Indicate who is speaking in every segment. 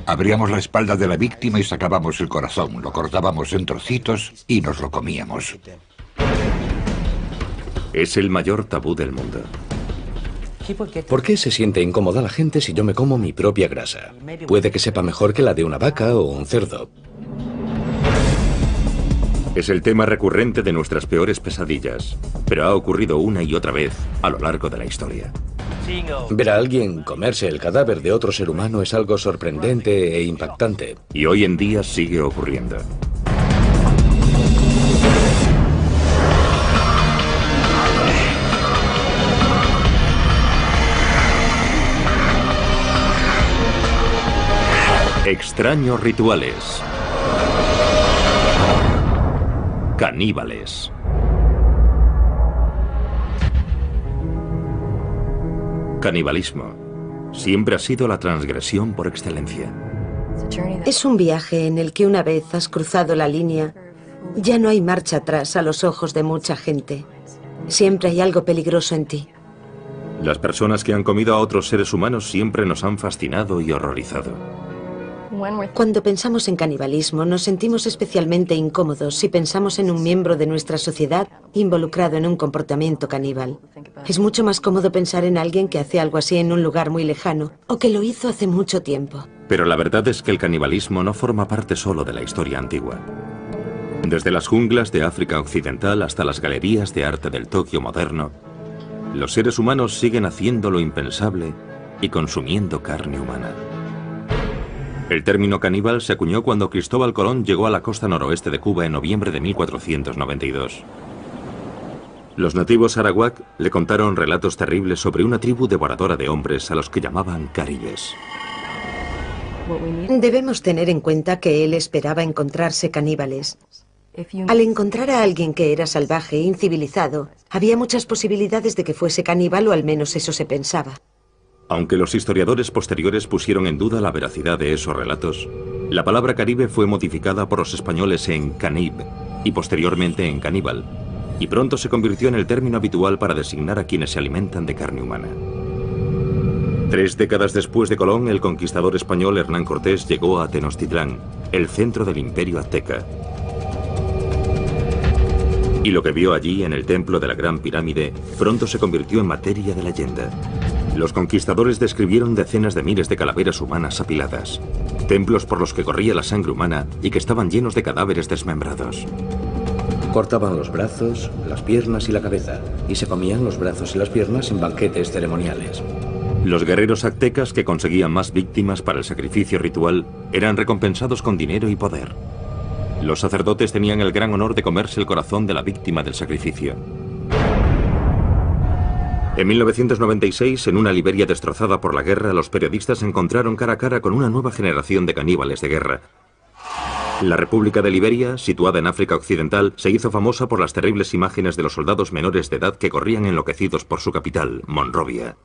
Speaker 1: Abríamos la espalda de la víctima y sacábamos el corazón, lo cortábamos en trocitos y nos lo comíamos.
Speaker 2: Es el mayor tabú del mundo.
Speaker 3: ¿Por qué se siente incómoda la gente si yo me como mi propia grasa? Puede que sepa mejor que la de una vaca o un cerdo.
Speaker 2: Es el tema recurrente de nuestras peores pesadillas, pero ha ocurrido una y otra vez a lo largo de la historia.
Speaker 3: Ver a alguien comerse el cadáver de otro ser humano es algo sorprendente e impactante.
Speaker 2: Y hoy en día sigue ocurriendo. Extraños rituales. Caníbales. Canibalismo siempre ha sido la transgresión por excelencia.
Speaker 4: Es un viaje en el que una vez has cruzado la línea, ya no hay marcha atrás a los ojos de mucha gente. Siempre hay algo peligroso en ti.
Speaker 2: Las personas que han comido a otros seres humanos siempre nos han fascinado y horrorizado.
Speaker 4: Cuando pensamos en canibalismo, nos sentimos especialmente incómodos si pensamos en un miembro de nuestra sociedad involucrado en un comportamiento caníbal. Es mucho más cómodo pensar en alguien que hace algo así en un lugar muy lejano o que lo hizo hace mucho tiempo.
Speaker 2: Pero la verdad es que el canibalismo no forma parte solo de la historia antigua. Desde las junglas de África Occidental hasta las galerías de arte del Tokio moderno, los seres humanos siguen haciendo lo impensable y consumiendo carne humana. El término caníbal se acuñó cuando Cristóbal Colón llegó a la costa noroeste de Cuba en noviembre de 1492. Los nativos arawak le contaron relatos terribles sobre una tribu devoradora de hombres a los que llamaban caribes.
Speaker 4: Debemos tener en cuenta que él esperaba encontrarse caníbales. Al encontrar a alguien que era salvaje e incivilizado, había muchas posibilidades de que fuese caníbal o al menos eso se pensaba.
Speaker 2: Aunque los historiadores posteriores pusieron en duda la veracidad de esos relatos, la palabra caribe fue modificada por los españoles en canib y posteriormente en caníbal, y pronto se convirtió en el término habitual para designar a quienes se alimentan de carne humana. 3 décadas después de Colón, el conquistador español Hernán Cortés llegó a Tenochtitlán, el centro del imperio azteca. Y lo que vio allí en el templo de la Gran Pirámide pronto se convirtió en materia de leyenda. Los conquistadores describieron decenas de miles de calaveras humanas apiladas, templos por los que corría la sangre humana y que estaban llenos de cadáveres desmembrados.
Speaker 3: Cortaban los brazos, las piernas y la cabeza, y se comían los brazos y las piernas en banquetes ceremoniales.
Speaker 2: Los guerreros aztecas que conseguían más víctimas para el sacrificio ritual eran recompensados con dinero y poder. Los sacerdotes tenían el gran honor de comerse el corazón de la víctima del sacrificio. En 1996, en una Liberia destrozada por la guerra, los periodistas se encontraron cara a cara con una nueva generación de caníbales de guerra. La República de Liberia, situada en África Occidental, se hizo famosa por las terribles imágenes de los soldados menores de edad que corrían enloquecidos por su capital, Monrovia.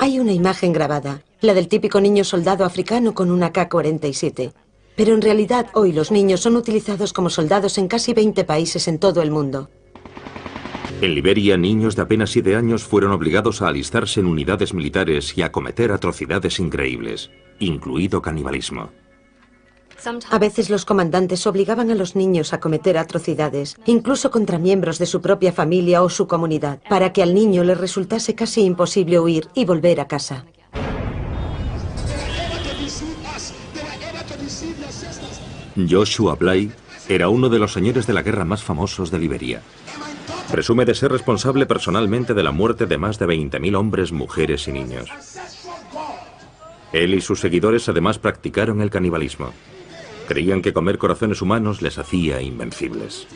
Speaker 4: Hay una imagen grabada, la del típico niño soldado africano con una AK-47. Pero en realidad hoy los niños son utilizados como soldados en casi 20 países en todo el mundo.
Speaker 2: En Liberia, niños de apenas 7 años fueron obligados a alistarse en unidades militares y a cometer atrocidades increíbles, incluido canibalismo.
Speaker 4: A veces los comandantes obligaban a los niños a cometer atrocidades, incluso contra miembros de su propia familia o su comunidad, para que al niño le resultase casi imposible huir y volver a casa.
Speaker 2: Joshua Bly era uno de los señores de la guerra más famosos de Liberia. Presume de ser responsable personalmente de la muerte de más de 20.000 hombres, mujeres y niños. Él y sus seguidores además practicaron el canibalismo. Creían que comer corazones humanos les hacía invencibles.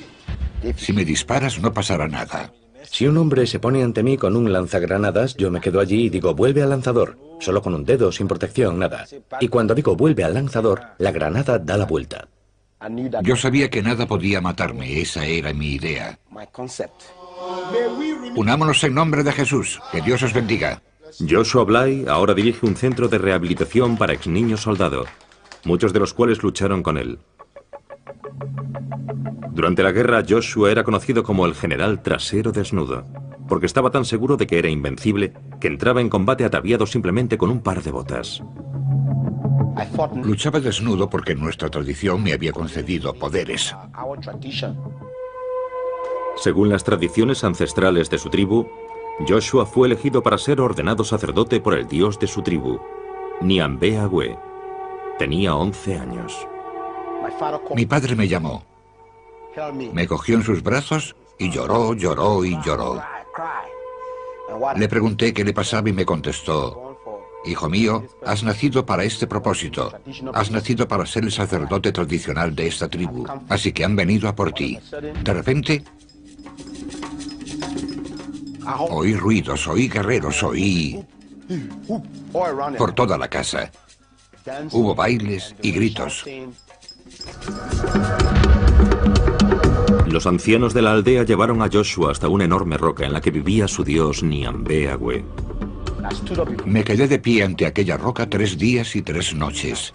Speaker 1: Si me disparas no pasará nada.
Speaker 3: Si un hombre se pone ante mí con un lanzagranadas, yo me quedo allí y digo, vuelve al lanzador, solo con un dedo, sin protección, nada. Y cuando digo vuelve al lanzador, la granada da la vuelta.
Speaker 1: Yo sabía que nada podía matarme, esa era mi idea. Unámonos en nombre de Jesús, que Dios os bendiga.
Speaker 2: Joshua Bly ahora dirige un centro de rehabilitación para ex niños soldado, muchos de los cuales lucharon con él. Durante la guerra, Joshua era conocido como el general trasero desnudo, porque estaba tan seguro de que era invencible que entraba en combate ataviado simplemente con un par de botas.
Speaker 1: Luchaba desnudo porque nuestra tradición me había concedido poderes.
Speaker 2: Según las tradiciones ancestrales de su tribu, Joshua fue elegido para ser ordenado sacerdote por el dios de su tribu, Nyambe Agwe. Tenía 11 años.
Speaker 1: Mi padre me llamó. Me cogió en sus brazos y lloró, lloró y lloró. Le pregunté qué le pasaba y me contestó: hijo mío, has nacido para este propósito. Has nacido para ser el sacerdote tradicional de esta tribu. Así que han venido a por ti. De repente, oí ruidos, oí guerreros, oí por toda la casa. Hubo bailes y gritos.
Speaker 2: Los ancianos de la aldea llevaron a Joshua hasta una enorme roca en la que vivía su dios Nyambe Agwe.
Speaker 1: Me quedé de pie ante aquella roca 3 días y 3 noches.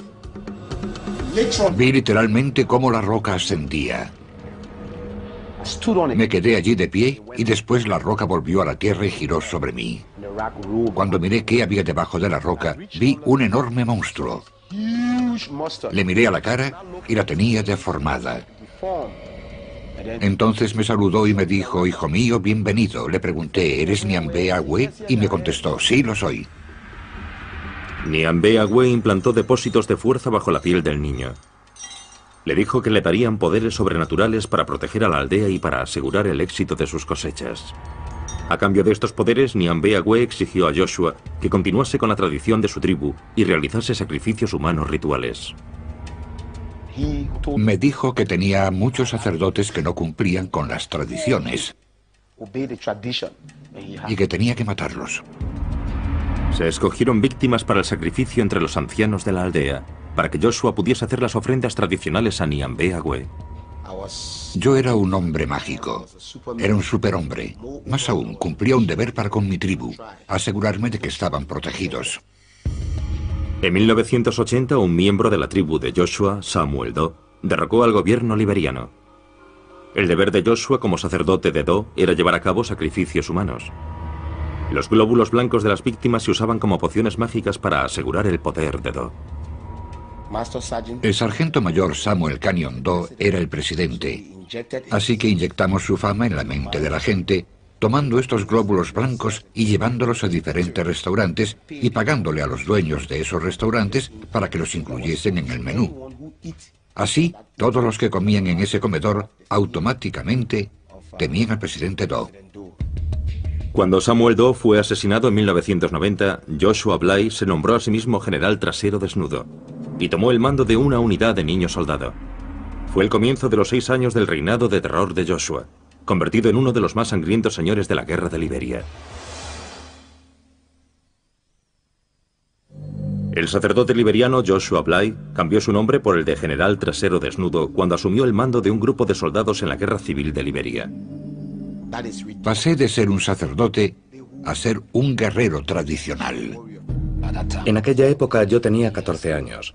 Speaker 1: Vi literalmente cómo la roca ascendía. Me quedé allí de pie y después la roca volvió a la tierra y giró sobre mí. Cuando miré qué había debajo de la roca, vi un enorme monstruo. Le miré a la cara y la tenía deformada. Entonces me saludó y me dijo: hijo mío, bienvenido. Le pregunté: ¿eres Nyambe Agwe? Y me contestó: sí, lo soy.
Speaker 2: Nyambe Agwe implantó depósitos de fuerza bajo la piel del niño. Le dijo que le darían poderes sobrenaturales para proteger a la aldea y para asegurar el éxito de sus cosechas. A cambio de estos poderes, Nyambe Agwe exigió a Joshua que continuase con la tradición de su tribu y realizase sacrificios humanos rituales.
Speaker 1: Me dijo que tenía muchos sacerdotes que no cumplían con las tradiciones y que tenía que matarlos.
Speaker 2: Se escogieron víctimas para el sacrificio entre los ancianos de la aldea, para que Joshua pudiese hacer las ofrendas tradicionales a Nyambe Agwe.
Speaker 1: Yo era un hombre mágico. Era un superhombre. Más aún, cumplía un deber para con mi tribu: asegurarme de que estaban protegidos.
Speaker 2: En 1980, un miembro de la tribu de Joshua, Samuel Doe, derrocó al gobierno liberiano. El deber de Joshua como sacerdote de Doe era llevar a cabo sacrificios humanos. Los glóbulos blancos de las víctimas se usaban como pociones mágicas para asegurar el poder de Doe.
Speaker 1: El sargento mayor Samuel Canyon Doe era el presidente, así que inyectamos su fama en la mente de la gente, tomando estos glóbulos blancos y llevándolos a diferentes restaurantes y pagándole a los dueños de esos restaurantes para que los incluyesen en el menú. Así, todos los que comían en ese comedor automáticamente temían al presidente Doe.
Speaker 2: Cuando Samuel Doe fue asesinado en 1990, Joshua Bly se nombró a sí mismo general trasero desnudo y tomó el mando de una unidad de niño soldado. Fue el comienzo de los 6 años del reinado de terror de Joshua, convertido en uno de los más sangrientos señores de la guerra de Liberia. El sacerdote liberiano Joshua Bly cambió su nombre por el de general trasero desnudo cuando asumió el mando de un grupo de soldados en la guerra civil de Liberia.
Speaker 1: Pasé de ser un sacerdote a ser un guerrero tradicional.
Speaker 3: En aquella época yo tenía 14 años.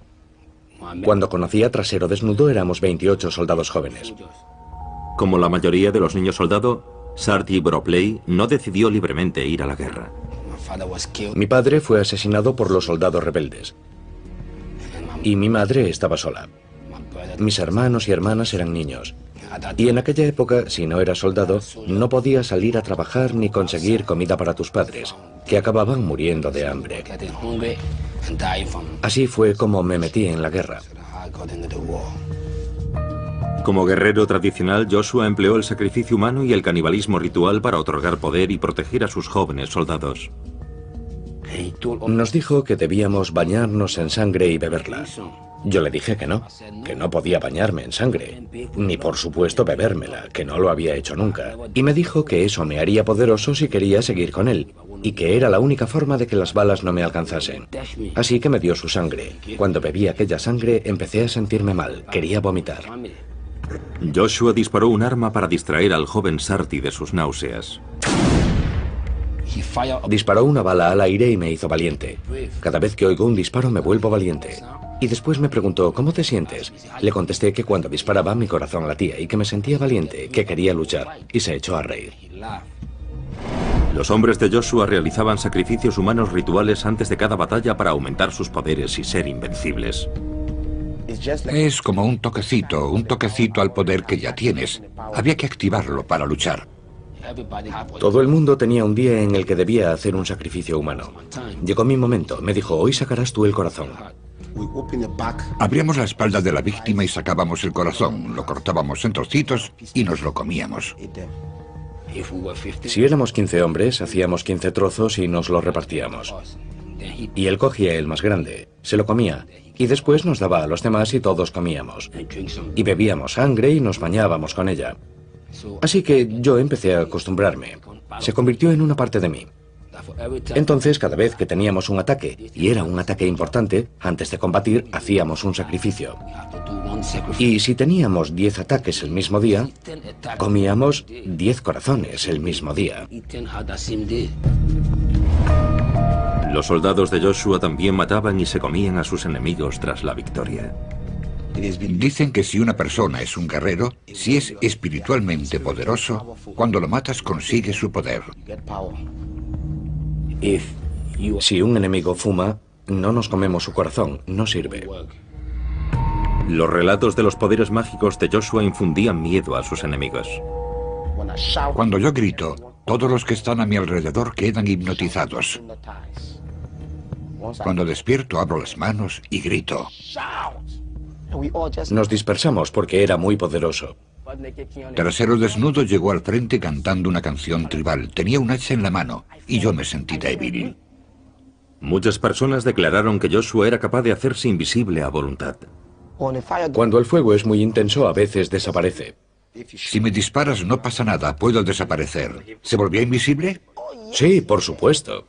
Speaker 3: Cuando conocí a Trasero Desnudo éramos 28 soldados jóvenes.
Speaker 2: Como la mayoría de los niños soldado, Sarti Bropley no decidió libremente ir a la guerra.
Speaker 3: Mi padre fue asesinado por los soldados rebeldes. Y mi madre estaba sola. Mis hermanos y hermanas eran niños. Y en aquella época, si no eras soldado, no podías salir a trabajar ni conseguir comida para tus padres, que acababan muriendo de hambre. Así fue como me metí en la guerra.
Speaker 2: Como guerrero tradicional, Joshua empleó el sacrificio humano y el canibalismo ritual para otorgar poder y proteger a sus jóvenes soldados.
Speaker 3: Nos dijo que debíamos bañarnos en sangre y beberla. Yo le dije que no podía bañarme en sangre, ni por supuesto bebérmela, que no lo había hecho nunca. Y me dijo que eso me haría poderoso si quería seguir con él, y que era la única forma de que las balas no me alcanzasen. Así que me dio su sangre. Cuando bebí aquella sangre empecé a sentirme mal, quería vomitar.
Speaker 2: Joshua disparó un arma para distraer al joven Sarti de sus náuseas.
Speaker 3: Disparó una bala al aire y me hizo valiente. Cada vez que oigo un disparo me vuelvo valiente. Y después me preguntó: ¿cómo te sientes? Le contesté que cuando disparaba mi corazón latía y que me sentía valiente, que quería luchar, y se echó a reír.
Speaker 2: Los hombres de Joshua realizaban sacrificios humanos rituales antes de cada batalla para aumentar sus poderes y ser invencibles.
Speaker 1: Es como un toquecito al poder que ya tienes. Había que activarlo para luchar.
Speaker 3: Todo el mundo tenía un día en el que debía hacer un sacrificio humano. Llegó mi momento. Me dijo, hoy sacarás tú el corazón.
Speaker 1: Abríamos la espalda de la víctima y sacábamos el corazón. Lo cortábamos en trocitos y nos lo comíamos.
Speaker 3: Si éramos 15 hombres, hacíamos 15 trozos y nos los repartíamos. Y él cogía el más grande, se lo comía, y después nos daba a los demás y todos comíamos. Y bebíamos sangre y nos bañábamos con ella. Así que yo empecé a acostumbrarme. Se convirtió en una parte de mí. Entonces, cada vez que teníamos un ataque, y era un ataque importante, antes de combatir, hacíamos un sacrificio. Y si teníamos 10 ataques el mismo día, comíamos 10 corazones el mismo día.
Speaker 2: Los soldados de Joshua también mataban y se comían a sus enemigos tras la victoria.
Speaker 1: Dicen que si una persona es un guerrero, si es espiritualmente poderoso, cuando lo matas consigue su poder.
Speaker 3: Si un enemigo fuma, no nos comemos su corazón, no sirve.
Speaker 2: Los relatos de los poderes mágicos de Joshua infundían miedo a sus enemigos.
Speaker 1: Cuando yo grito, todos los que están a mi alrededor quedan hipnotizados. Cuando despierto, abro las manos y grito.
Speaker 3: Nos dispersamos porque era muy poderoso.
Speaker 1: Trasero Desnudo llegó al frente cantando una canción tribal. Tenía un hacha en la mano y yo me sentí débil.
Speaker 2: Muchas personas declararon que Joshua era capaz de hacerse invisible a voluntad.
Speaker 3: Cuando el fuego es muy intenso, a veces desaparece.
Speaker 1: Si me disparas no pasa nada, puedo desaparecer. ¿Se volvía invisible?
Speaker 3: Sí, por supuesto.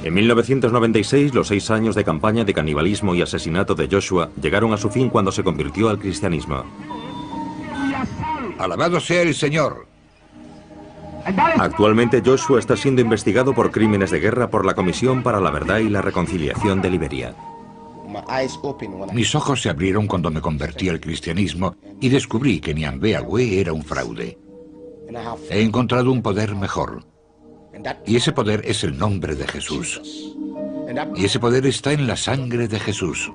Speaker 2: En 1996, los 6 años de campaña de canibalismo y asesinato de Joshua llegaron a su fin cuando se convirtió al cristianismo.
Speaker 1: ¡Alabado sea el Señor!
Speaker 2: Actualmente Joshua está siendo investigado por crímenes de guerra por la Comisión para la Verdad y la Reconciliación de Liberia.
Speaker 1: Mis ojos se abrieron cuando me convertí al cristianismo y descubrí que Nyambea-Weh era un fraude. He encontrado un poder mejor. Y ese poder es el nombre de Jesús. Y ese poder está en la sangre de Jesús.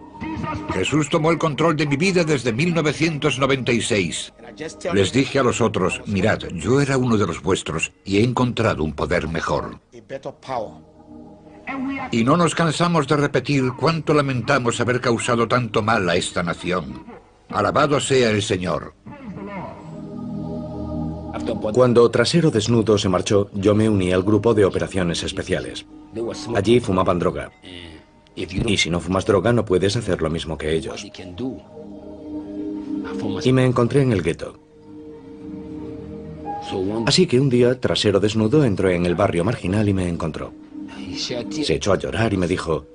Speaker 1: Jesús tomó el control de mi vida desde 1996. Les dije a los otros, mirad, yo era uno de los vuestros y he encontrado un poder mejor. Y no nos cansamos de repetir cuánto lamentamos haber causado tanto mal a esta nación. Alabado sea el Señor.
Speaker 3: Cuando Trasero Desnudo se marchó, yo me uní al grupo de operaciones especiales. Allí fumaban droga. Y si no fumas droga, no puedes hacer lo mismo que ellos. Y me encontré en el gueto. Así que un día, Trasero Desnudo entró en el barrio marginal y me encontró. Se echó a llorar y me dijo,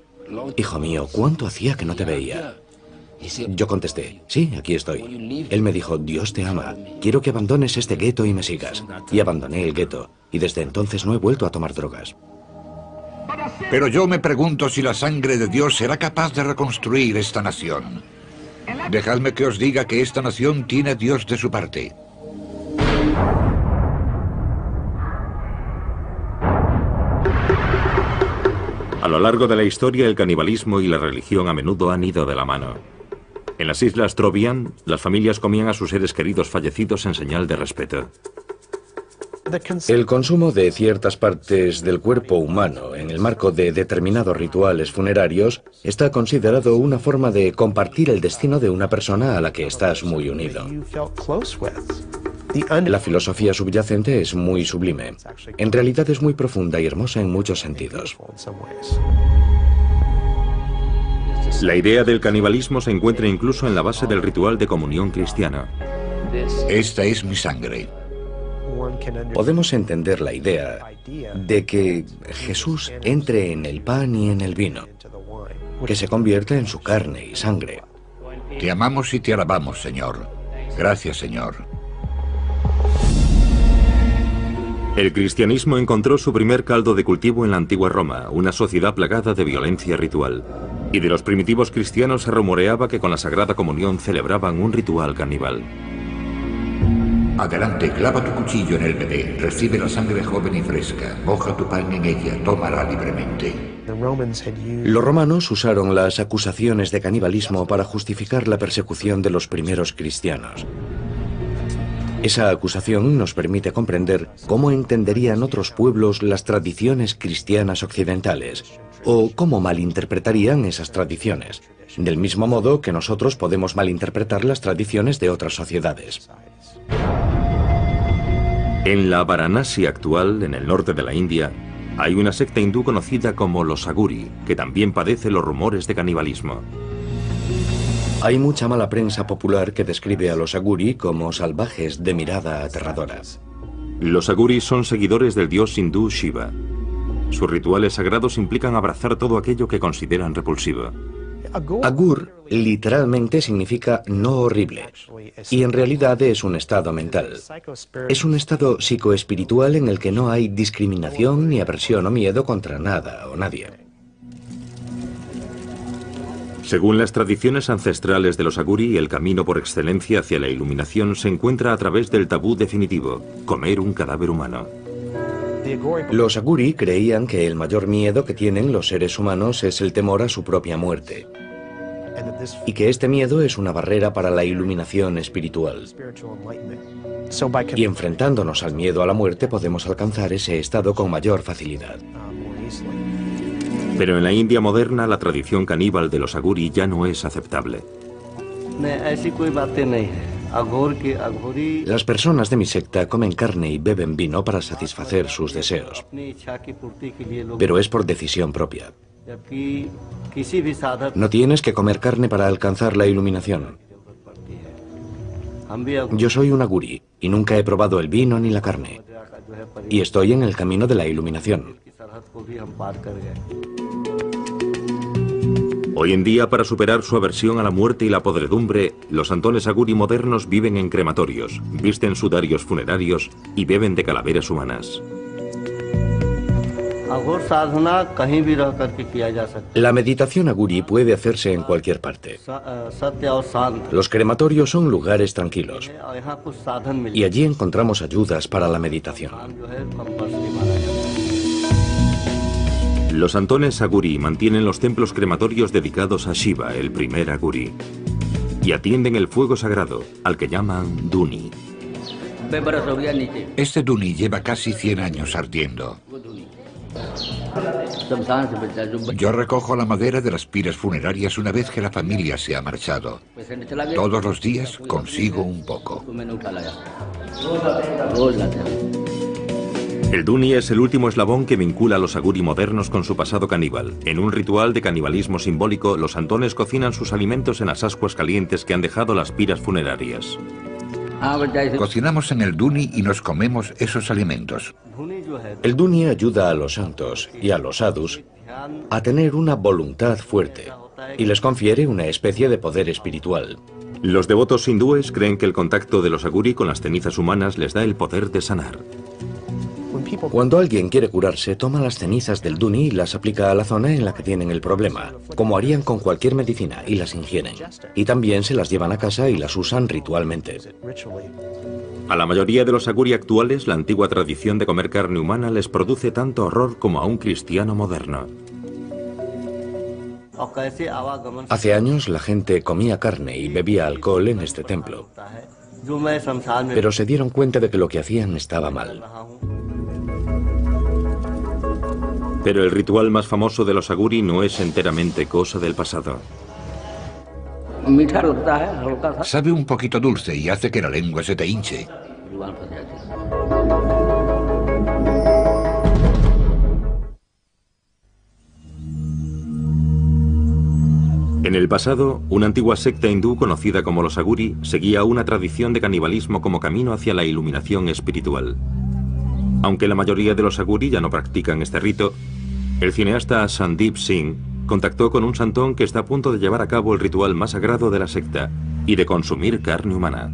Speaker 3: hijo mío, ¿cuánto hacía que no te veía? Yo contesté, sí, aquí estoy. Él me dijo, Dios te ama, quiero que abandones este gueto y me sigas. Y abandoné el gueto, y desde entonces no he vuelto a tomar drogas.
Speaker 1: Pero yo me pregunto si la sangre de Dios será capaz de reconstruir esta nación. Dejadme que os diga que esta nación tiene a Dios de su parte.
Speaker 2: A lo largo de la historia, el canibalismo y la religión a menudo han ido de la mano. En las islas Trobriand, las familias comían a sus seres queridos fallecidos en señal de respeto.
Speaker 3: El consumo de ciertas partes del cuerpo humano en el marco de determinados rituales funerarios está considerado una forma de compartir el destino de una persona a la que estás muy unido. La filosofía subyacente es muy sublime. En realidad es muy profunda y hermosa en muchos sentidos.
Speaker 2: La idea del canibalismo se encuentra incluso en la base del ritual de comunión cristiano.
Speaker 1: Esta es mi sangre.
Speaker 3: Podemos entender la idea de que Jesús entre en el pan y en el vino, que se convierta en su carne y sangre.
Speaker 1: Te amamos y te alabamos, Señor. Gracias, Señor.
Speaker 2: El cristianismo encontró su primer caldo de cultivo en la antigua Roma, una sociedad plagada de violencia ritual. Y de los primitivos cristianos se rumoreaba que con la Sagrada Comunión celebraban un ritual caníbal.
Speaker 1: Adelante, clava tu cuchillo en el bebé, recibe la sangre joven y fresca, moja tu pan en ella, tómala libremente.
Speaker 3: Los romanos usaron las acusaciones de canibalismo para justificar la persecución de los primeros cristianos. Esa acusación nos permite comprender cómo entenderían otros pueblos las tradiciones cristianas occidentales, o cómo malinterpretarían esas tradiciones, del mismo modo que nosotros podemos malinterpretar las tradiciones de otras sociedades.
Speaker 2: En la Varanasi actual, en el norte de la India, hay una secta hindú conocida como los Aguri, que también padece los rumores de canibalismo.
Speaker 3: Hay mucha mala prensa popular que describe a los Aguri como salvajes de mirada aterradora.
Speaker 2: Los Aguri son seguidores del dios hindú Shiva. Sus rituales sagrados implican abrazar todo aquello que consideran repulsivo.
Speaker 3: Agur literalmente significa no horrible, y en realidad es un estado mental. Es un estado psicoespiritual en el que no hay discriminación ni aversión o miedo contra nada o nadie.
Speaker 2: Según las tradiciones ancestrales de los Aguri, el camino por excelencia hacia la iluminación se encuentra a través del tabú definitivo, comer un cadáver humano.
Speaker 3: Los Aguri creían que el mayor miedo que tienen los seres humanos es el temor a su propia muerte, y que este miedo es una barrera para la iluminación espiritual. Y enfrentándonos al miedo a la muerte podemos alcanzar ese estado con mayor facilidad.
Speaker 2: Pero en la India moderna la tradición caníbal de los Aguri ya no es aceptable.
Speaker 3: Las personas de mi secta comen carne y beben vino para satisfacer sus deseos, pero es por decisión propia. No tienes que comer carne para alcanzar la iluminación. Yo soy un Aguri y nunca he probado el vino ni la carne, y estoy en el camino de la iluminación.
Speaker 2: Hoy en día, para superar su aversión a la muerte y la podredumbre, los santones Aguri modernos viven en crematorios, visten sudarios funerarios y beben de calaveras humanas.
Speaker 3: La meditación Aguri puede hacerse en cualquier parte. Los crematorios son lugares tranquilos, y allí encontramos ayudas para la meditación.
Speaker 2: Los santones Aguri mantienen los templos crematorios dedicados a Shiva, el primer Aguri, y atienden el fuego sagrado, al que llaman Duni.
Speaker 1: Este Duni lleva casi 100 años ardiendo. Yo recojo la madera de las piras funerarias una vez que la familia se ha marchado. Todos los días consigo un poco.
Speaker 2: El Duni es el último eslabón que vincula a los Aguri modernos con su pasado caníbal. En un ritual de canibalismo simbólico, los santones cocinan sus alimentos en las ascuas calientes que han dejado las piras funerarias.
Speaker 1: Cocinamos en el Duni y nos comemos esos alimentos.
Speaker 3: El Duni ayuda a los santos y a los sadhus a tener una voluntad fuerte y les confiere una especie de poder espiritual.
Speaker 2: Los devotos hindúes creen que el contacto de los Aguri con las cenizas humanas les da el poder de sanar.
Speaker 3: Cuando alguien quiere curarse, toma las cenizas del Duni y las aplica a la zona en la que tienen el problema, como harían con cualquier medicina, y las ingieren. Y también se las llevan a casa y las usan ritualmente.
Speaker 2: A la mayoría de los Aguri actuales, la antigua tradición de comer carne humana les produce tanto horror como a un cristiano moderno.
Speaker 3: Hace años la gente comía carne y bebía alcohol en este templo, pero se dieron cuenta de que lo que hacían estaba mal.
Speaker 2: Pero el ritual más famoso de los Aguri no es enteramente cosa del pasado.
Speaker 1: Sabe un poquito dulce y hace que la lengua se te hinche.
Speaker 2: En el pasado, una antigua secta hindú conocida como los Aguri seguía una tradición de canibalismo como camino hacia la iluminación espiritual. Aunque la mayoría de los Aguri ya no practican este rito, el cineasta Sandeep Singh contactó con un santón que está a punto de llevar a cabo el ritual más sagrado de la secta y de consumir carne humana.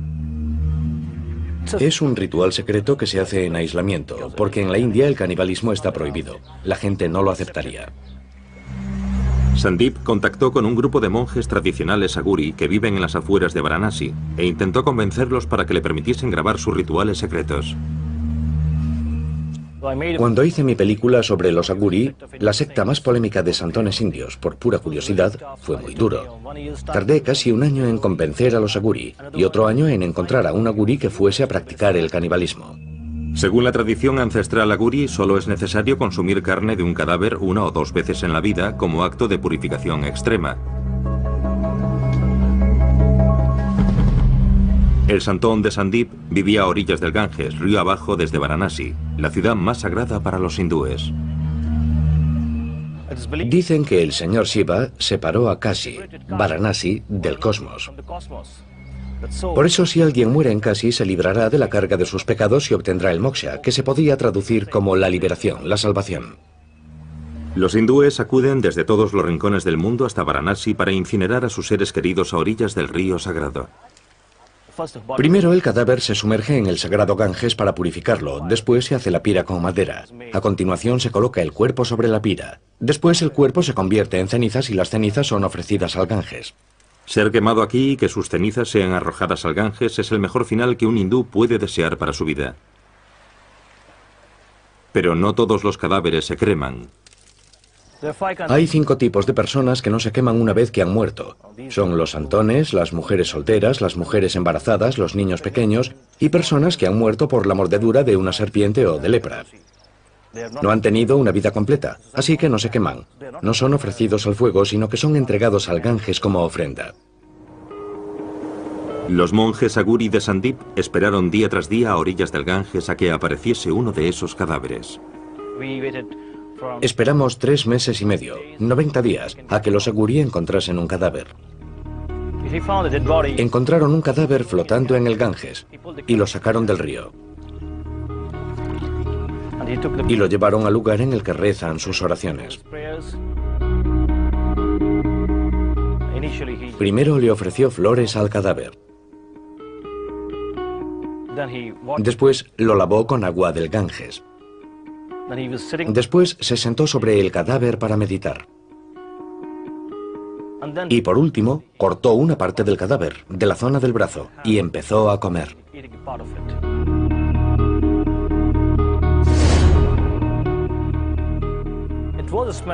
Speaker 3: Es un ritual secreto que se hace en aislamiento, porque en la India el canibalismo está prohibido. La gente no lo aceptaría.
Speaker 2: Sandeep contactó con un grupo de monjes tradicionales aguri que viven en las afueras de Varanasi e intentó convencerlos para que le permitiesen grabar sus rituales secretos.
Speaker 3: Cuando hice mi película sobre los aguri, la secta más polémica de santones indios, por pura curiosidad, fue muy duro. Tardé casi un año en convencer a los aguri y otro año en encontrar a un aguri que fuese a practicar el canibalismo.
Speaker 2: Según la tradición ancestral aguri, solo es necesario consumir carne de un cadáver 1 o 2 veces en la vida como acto de purificación extrema. El santón de Sandeep vivía a orillas del Ganges, río abajo desde Varanasi, la ciudad más sagrada para los hindúes.
Speaker 3: Dicen que el señor Shiva separó a Kashi, Varanasi, del cosmos. Por eso, si alguien muere en Kashi, se librará de la carga de sus pecados y obtendrá el moksha, que se podría traducir como la liberación, la salvación.
Speaker 2: Los hindúes acuden desde todos los rincones del mundo hasta Varanasi para incinerar a sus seres queridos a orillas del río sagrado.
Speaker 3: Primero el cadáver se sumerge en el sagrado Ganges para purificarlo, después se hace la pira con madera. A continuación se coloca el cuerpo sobre la pira. Después el cuerpo se convierte en cenizas y las cenizas son ofrecidas al Ganges.
Speaker 2: Ser quemado aquí y que sus cenizas sean arrojadas al Ganges es el mejor final que un hindú puede desear para su vida. Pero no todos los cadáveres se creman.
Speaker 3: Hay 5 tipos de personas que no se queman una vez que han muerto. Son los santones, las mujeres solteras, las mujeres embarazadas, los niños pequeños y personas que han muerto por la mordedura de una serpiente o de lepra. No han tenido una vida completa, así que no se queman. No son ofrecidos al fuego, sino que son entregados al Ganges como ofrenda.
Speaker 2: Los monjes aguri de Sandeep esperaron día tras día a orillas del Ganges a que apareciese uno de esos cadáveres.
Speaker 3: Esperamos 3 meses y medio, 90 días, a que los aguri encontrasen un cadáver. Encontraron un cadáver flotando en el Ganges y lo sacaron del río. Y lo llevaron al lugar en el que rezan sus oraciones. Primero le ofreció flores al cadáver. Después lo lavó con agua del Ganges. Después se sentó sobre el cadáver para meditar. Y por último, cortó una parte del cadáver, de la zona del brazo, y empezó a comer.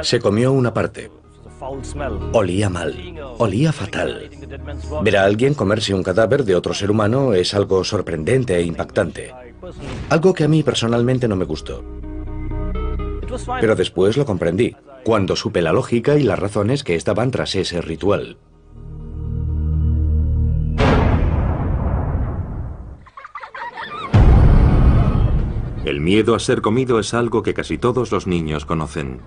Speaker 3: Se comió una parte. Olía mal, olía fatal. Ver a alguien comerse un cadáver de otro ser humano es algo sorprendente e impactante. Algo que a mí personalmente no me gustó. Pero después lo comprendí, cuando supe la lógica y las razones que estaban tras ese ritual.
Speaker 2: El miedo a ser comido es algo que casi todos los niños conocen.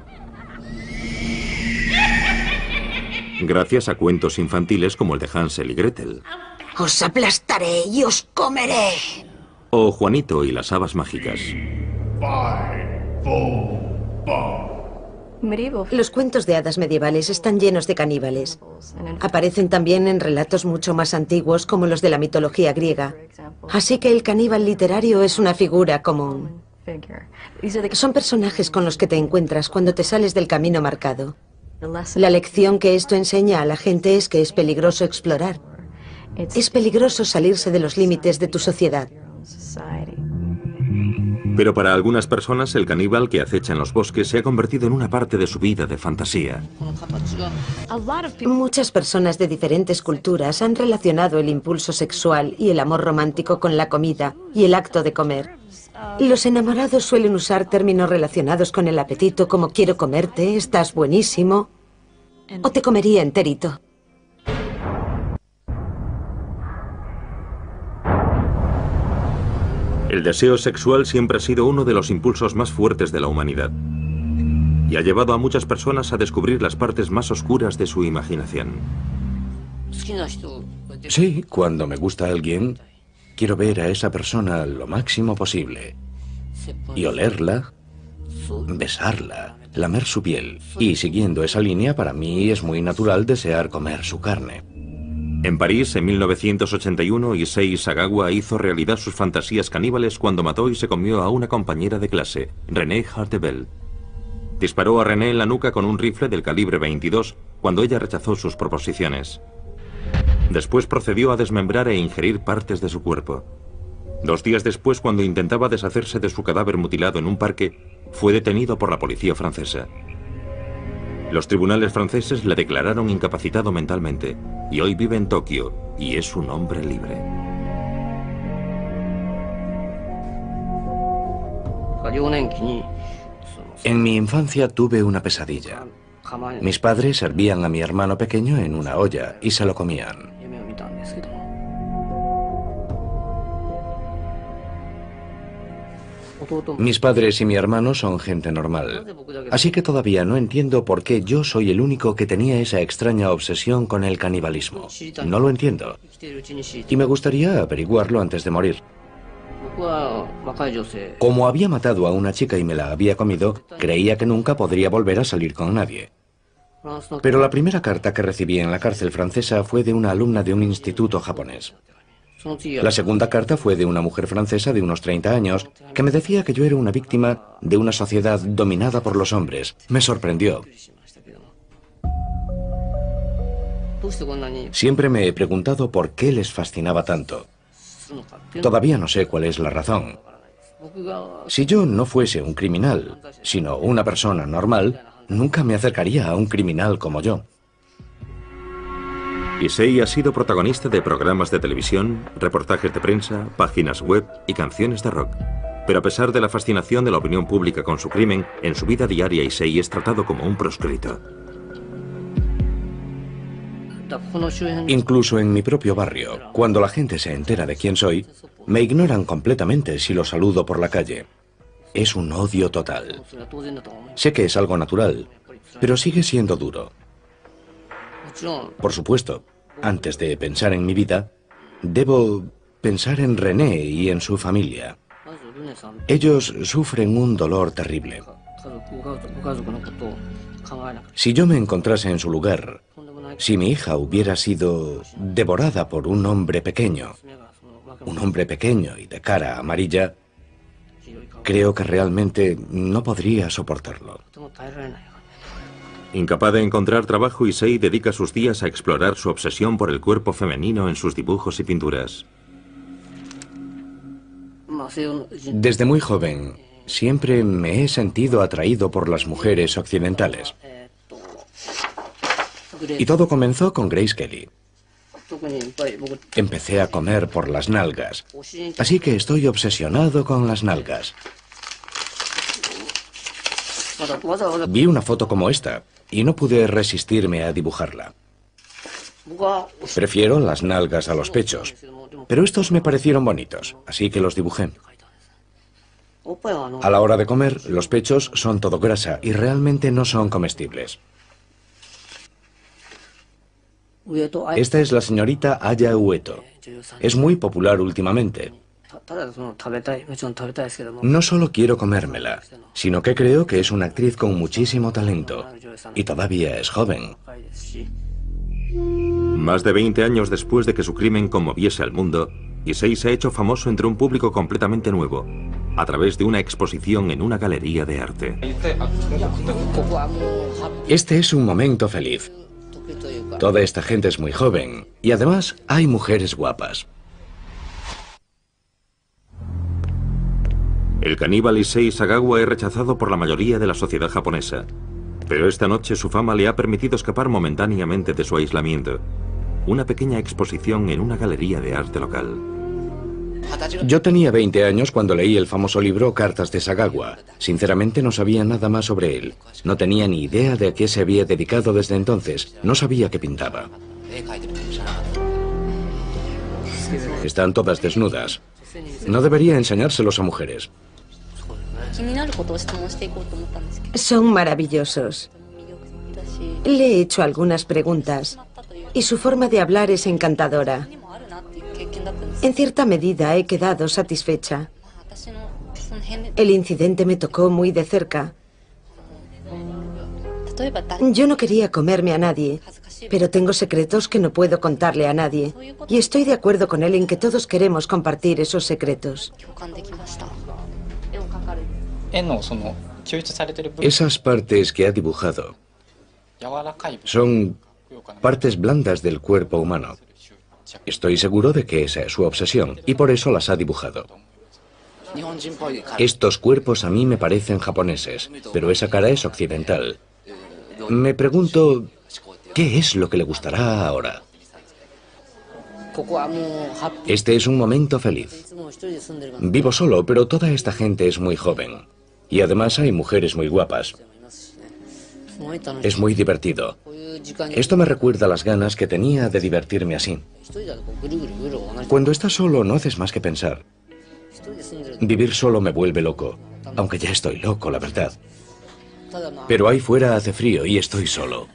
Speaker 2: Gracias a cuentos infantiles como el de Hansel y Gretel.
Speaker 4: Os aplastaré y os comeré.
Speaker 2: O Juanito y las habas mágicas.
Speaker 4: Los cuentos de hadas medievales están llenos de caníbales. Aparecen también en relatos mucho más antiguos como los de la mitología griega. Así que el caníbal literario es una figura común. Son personajes con los que te encuentras cuando te sales del camino marcado. La lección que esto enseña a la gente es que es peligroso explorar. Es peligroso salirse de los límites de tu sociedad.
Speaker 2: Pero para algunas personas el caníbal que acecha en los bosques se ha convertido en una parte de su vida de fantasía.
Speaker 4: Muchas personas de diferentes culturas han relacionado el impulso sexual y el amor romántico con la comida y el acto de comer. Los enamorados suelen usar términos relacionados con el apetito como quiero comerte, estás buenísimo, o te comería enterito.
Speaker 2: El deseo sexual siempre ha sido uno de los impulsos más fuertes de la humanidad y ha llevado a muchas personas a descubrir las partes más oscuras de su imaginación.
Speaker 3: Sí, cuando me gusta alguien, quiero ver a esa persona lo máximo posible y olerla, besarla, lamer su piel. Y siguiendo esa línea, para mí es muy natural desear comer su carne.
Speaker 2: En París, en 1981, Issei Sagawa hizo realidad sus fantasías caníbales cuando mató y se comió a una compañera de clase, Renée Hartebel. Disparó a René en la nuca con un rifle del calibre 22 cuando ella rechazó sus proposiciones. Después procedió a desmembrar e ingerir partes de su cuerpo. 2 días después, cuando intentaba deshacerse de su cadáver mutilado en un parque, fue detenido por la policía francesa. Los tribunales franceses le declararon incapacitado mentalmente y hoy vive en Tokio y es un hombre libre.
Speaker 3: En mi infancia tuve una pesadilla. Mis padres servían a mi hermano pequeño en una olla y se lo comían. Mis padres y mi hermano son gente normal, así que todavía no entiendo por qué yo soy el único que tenía esa extraña obsesión con el canibalismo. No lo entiendo. Y me gustaría averiguarlo antes de morir. Como había matado a una chica y me la había comido, creía que nunca podría volver a salir con nadie. Pero la primera carta que recibí en la cárcel francesa fue de una alumna de un instituto japonés. La segunda carta fue de una mujer francesa de unos 30 años que me decía que yo era una víctima de una sociedad dominada por los hombres. Me sorprendió. Siempre me he preguntado por qué les fascinaba tanto. Todavía no sé cuál es la razón. Si yo no fuese un criminal, sino una persona normal, nunca me acercaría a un criminal como yo.
Speaker 2: Issei ha sido protagonista de programas de televisión, reportajes de prensa, páginas web y canciones de rock. Pero a pesar de la fascinación de la opinión pública con su crimen, en su vida diaria Issei es tratado como un proscrito.
Speaker 3: Incluso en mi propio barrio, cuando la gente se entera de quién soy, me ignoran completamente si los saludo por la calle. Es un odio total. Sé que es algo natural, pero sigue siendo duro. Por supuesto, antes de pensar en mi vida, debo pensar en René y en su familia. Ellos sufren un dolor terrible. Si yo me encontrase en su lugar, si mi hija hubiera sido devorada por un hombre pequeño y de cara amarilla, creo que realmente no podría soportarlo.
Speaker 2: Incapaz de encontrar trabajo, Issei dedica sus días a explorar su obsesión por el cuerpo femenino en sus dibujos y pinturas.
Speaker 3: Desde muy joven, siempre me he sentido atraído por las mujeres occidentales. Y todo comenzó con Grace Kelly. Empecé a comer por las nalgas, así que estoy obsesionado con las nalgas. Vi una foto como esta y no pude resistirme a dibujarla. Prefiero las nalgas a los pechos, pero estos me parecieron bonitos, así que los dibujé. A la hora de comer, los pechos son todo grasa y realmente no son comestibles. Esta es la señorita Aya Ueto. Es muy popular últimamente. No solo quiero comérmela, sino que creo que es una actriz con muchísimo talento. Y todavía es joven.
Speaker 2: Más de 20 años después de que su crimen conmoviese al mundo, Issei se ha hecho famoso entre un público completamente nuevo, a través de una exposición en una galería de arte.
Speaker 3: Este es un momento feliz. Toda esta gente es muy joven y además hay mujeres guapas.
Speaker 2: El caníbal Issei Sagawa es rechazado por la mayoría de la sociedad japonesa, pero esta noche su fama le ha permitido escapar momentáneamente de su aislamiento. Una pequeña exposición en una galería de arte local.
Speaker 3: Yo tenía 20 años cuando leí el famoso libro Cartas de Sagawa. Sinceramente no sabía nada más sobre él. No tenía ni idea de a qué se había dedicado desde entonces. No sabía que pintaba. Están todas desnudas. No debería enseñárselos a mujeres.
Speaker 4: Son maravillosos. Le he hecho algunas preguntas y su forma de hablar es encantadora. En cierta medida he quedado satisfecha. El incidente me tocó muy de cerca. Yo no quería comerme a nadie, pero tengo secretos que no puedo contarle a nadie. Y estoy de acuerdo con él en que todos queremos compartir esos secretos.
Speaker 3: Esas partes que ha dibujado son partes blandas del cuerpo humano. Estoy seguro de que esa es su obsesión y por eso las ha dibujado. Estos cuerpos a mí me parecen japoneses, pero esa cara es occidental. Me pregunto, ¿qué es lo que le gustará ahora? Este es un momento feliz. Vivo solo, pero toda esta gente es muy joven. Y además hay mujeres muy guapas. Es muy divertido. Esto me recuerda las ganas que tenía de divertirme así. Cuando estás solo no haces más que pensar. Vivir solo me vuelve loco, aunque ya estoy loco, la verdad. Pero ahí fuera hace frío y estoy solo.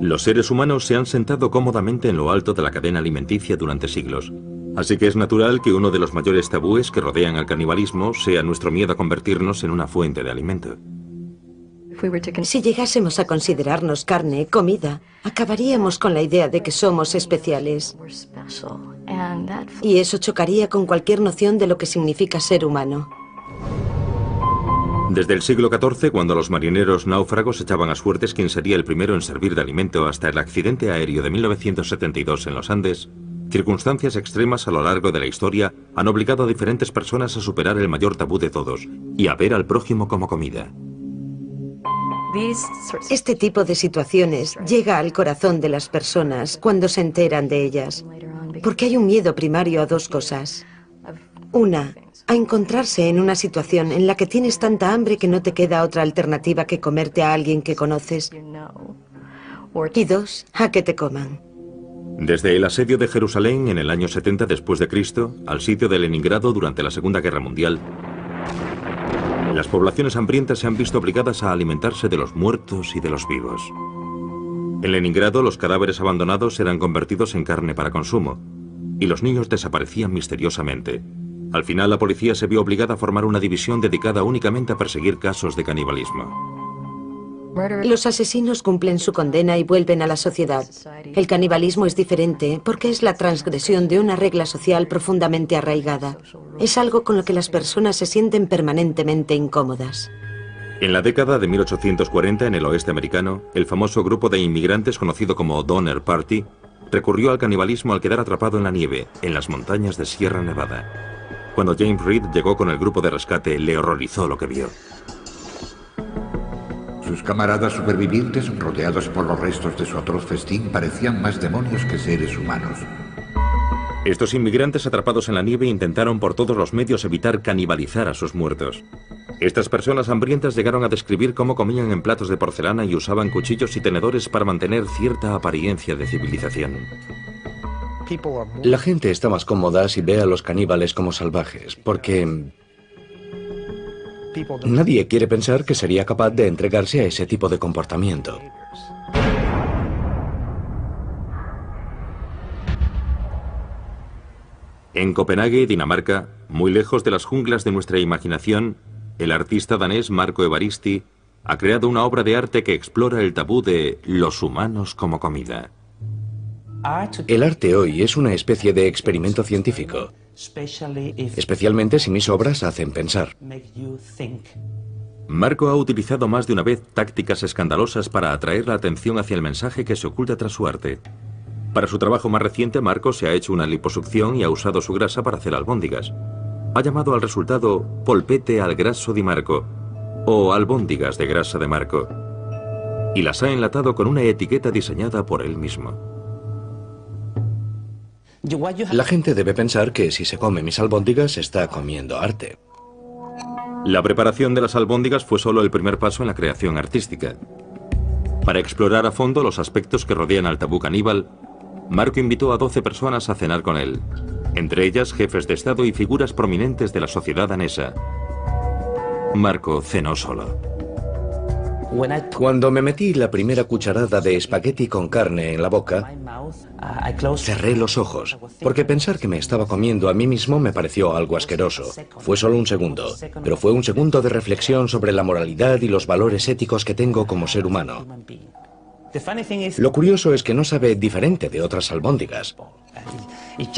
Speaker 2: Los seres humanos se han sentado cómodamente en lo alto de la cadena alimenticia durante siglos. Así que es natural que uno de los mayores tabúes que rodean al canibalismo sea nuestro miedo a convertirnos en una fuente de alimento.
Speaker 4: Si llegásemos a considerarnos carne, comida, acabaríamos con la idea de que somos especiales. Y eso chocaría con cualquier noción de lo que significa ser humano.
Speaker 2: Desde el siglo XIV, cuando los marineros náufragos echaban a suertes quién sería el primero en servir de alimento, hasta el accidente aéreo de 1972 en los Andes, circunstancias extremas a lo largo de la historia han obligado a diferentes personas a superar el mayor tabú de todos y a ver al prójimo como comida.
Speaker 4: Este tipo de situaciones llega al corazón de las personas cuando se enteran de ellas, porque hay un miedo primario a dos cosas. Una, a encontrarse en una situación en la que tienes tanta hambre que no te queda otra alternativa que comerte a alguien que conoces. Y dos, a que te coman.
Speaker 2: Desde el asedio de Jerusalén en el año 70 después de Cristo al sitio de Leningrado durante la Segunda Guerra Mundial, las poblaciones hambrientas se han visto obligadas a alimentarse de los muertos y de los vivos. En Leningrado, los cadáveres abandonados eran convertidos en carne para consumo, y los niños desaparecían misteriosamente. Al final, la policía se vio obligada a formar una división dedicada únicamente a perseguir casos de canibalismo.
Speaker 4: Los asesinos cumplen su condena y vuelven a la sociedad. El canibalismo es diferente porque es la transgresión de una regla social profundamente arraigada. Es algo con lo que las personas se sienten permanentemente incómodas.
Speaker 2: En la década de 1840, en el oeste americano, el famoso grupo de inmigrantes conocido como Donner Party recurrió al canibalismo al quedar atrapado en la nieve, en las montañas de Sierra Nevada. Cuando James Reed llegó con el grupo de rescate, le horrorizó lo que vio.
Speaker 1: Sus camaradas supervivientes, rodeados por los restos de su atroz festín, parecían más demonios que seres humanos.
Speaker 2: Estos inmigrantes atrapados en la nieve intentaron por todos los medios evitar canibalizar a sus muertos. Estas personas hambrientas llegaron a describir cómo comían en platos de porcelana y usaban cuchillos y tenedores para mantener cierta apariencia de civilización.
Speaker 3: La gente está más cómoda si ve a los caníbales como salvajes, porque nadie quiere pensar que sería capaz de entregarse a ese tipo de comportamiento.
Speaker 2: En Copenhague, Dinamarca, muy lejos de las junglas de nuestra imaginación, el artista danés Marco Evaristi ha creado una obra de arte que explora el tabú de los humanos como comida.
Speaker 3: El arte hoy es una especie de experimento científico, especialmente si mis obras hacen pensar.
Speaker 2: Marco ha utilizado más de una vez tácticas escandalosas para atraer la atención hacia el mensaje que se oculta tras su arte. Para su trabajo más reciente, Marco se ha hecho una liposucción y ha usado su grasa para hacer albóndigas. Ha llamado al resultado polpette al grasso di Marco, o albóndigas de grasa de Marco, y las ha enlatado con una etiqueta diseñada por él mismo.
Speaker 3: La gente debe pensar que si se come mis albóndigas está comiendo arte.
Speaker 2: La preparación de las albóndigas fue solo el primer paso en la creación artística. Para explorar a fondo los aspectos que rodean al tabú caníbal, Marco invitó a 12 personas a cenar con él, entre ellas jefes de Estado y figuras prominentes de la sociedad danesa. Marco cenó solo.
Speaker 3: Cuando me metí la primera cucharada de espagueti con carne en la boca, cerré los ojos, porque pensar que me estaba comiendo a mí mismo me pareció algo asqueroso. Fue solo un segundo, pero fue un segundo de reflexión sobre la moralidad y los valores éticos que tengo como ser humano. Lo curioso es que no sabe diferente de otras albóndigas.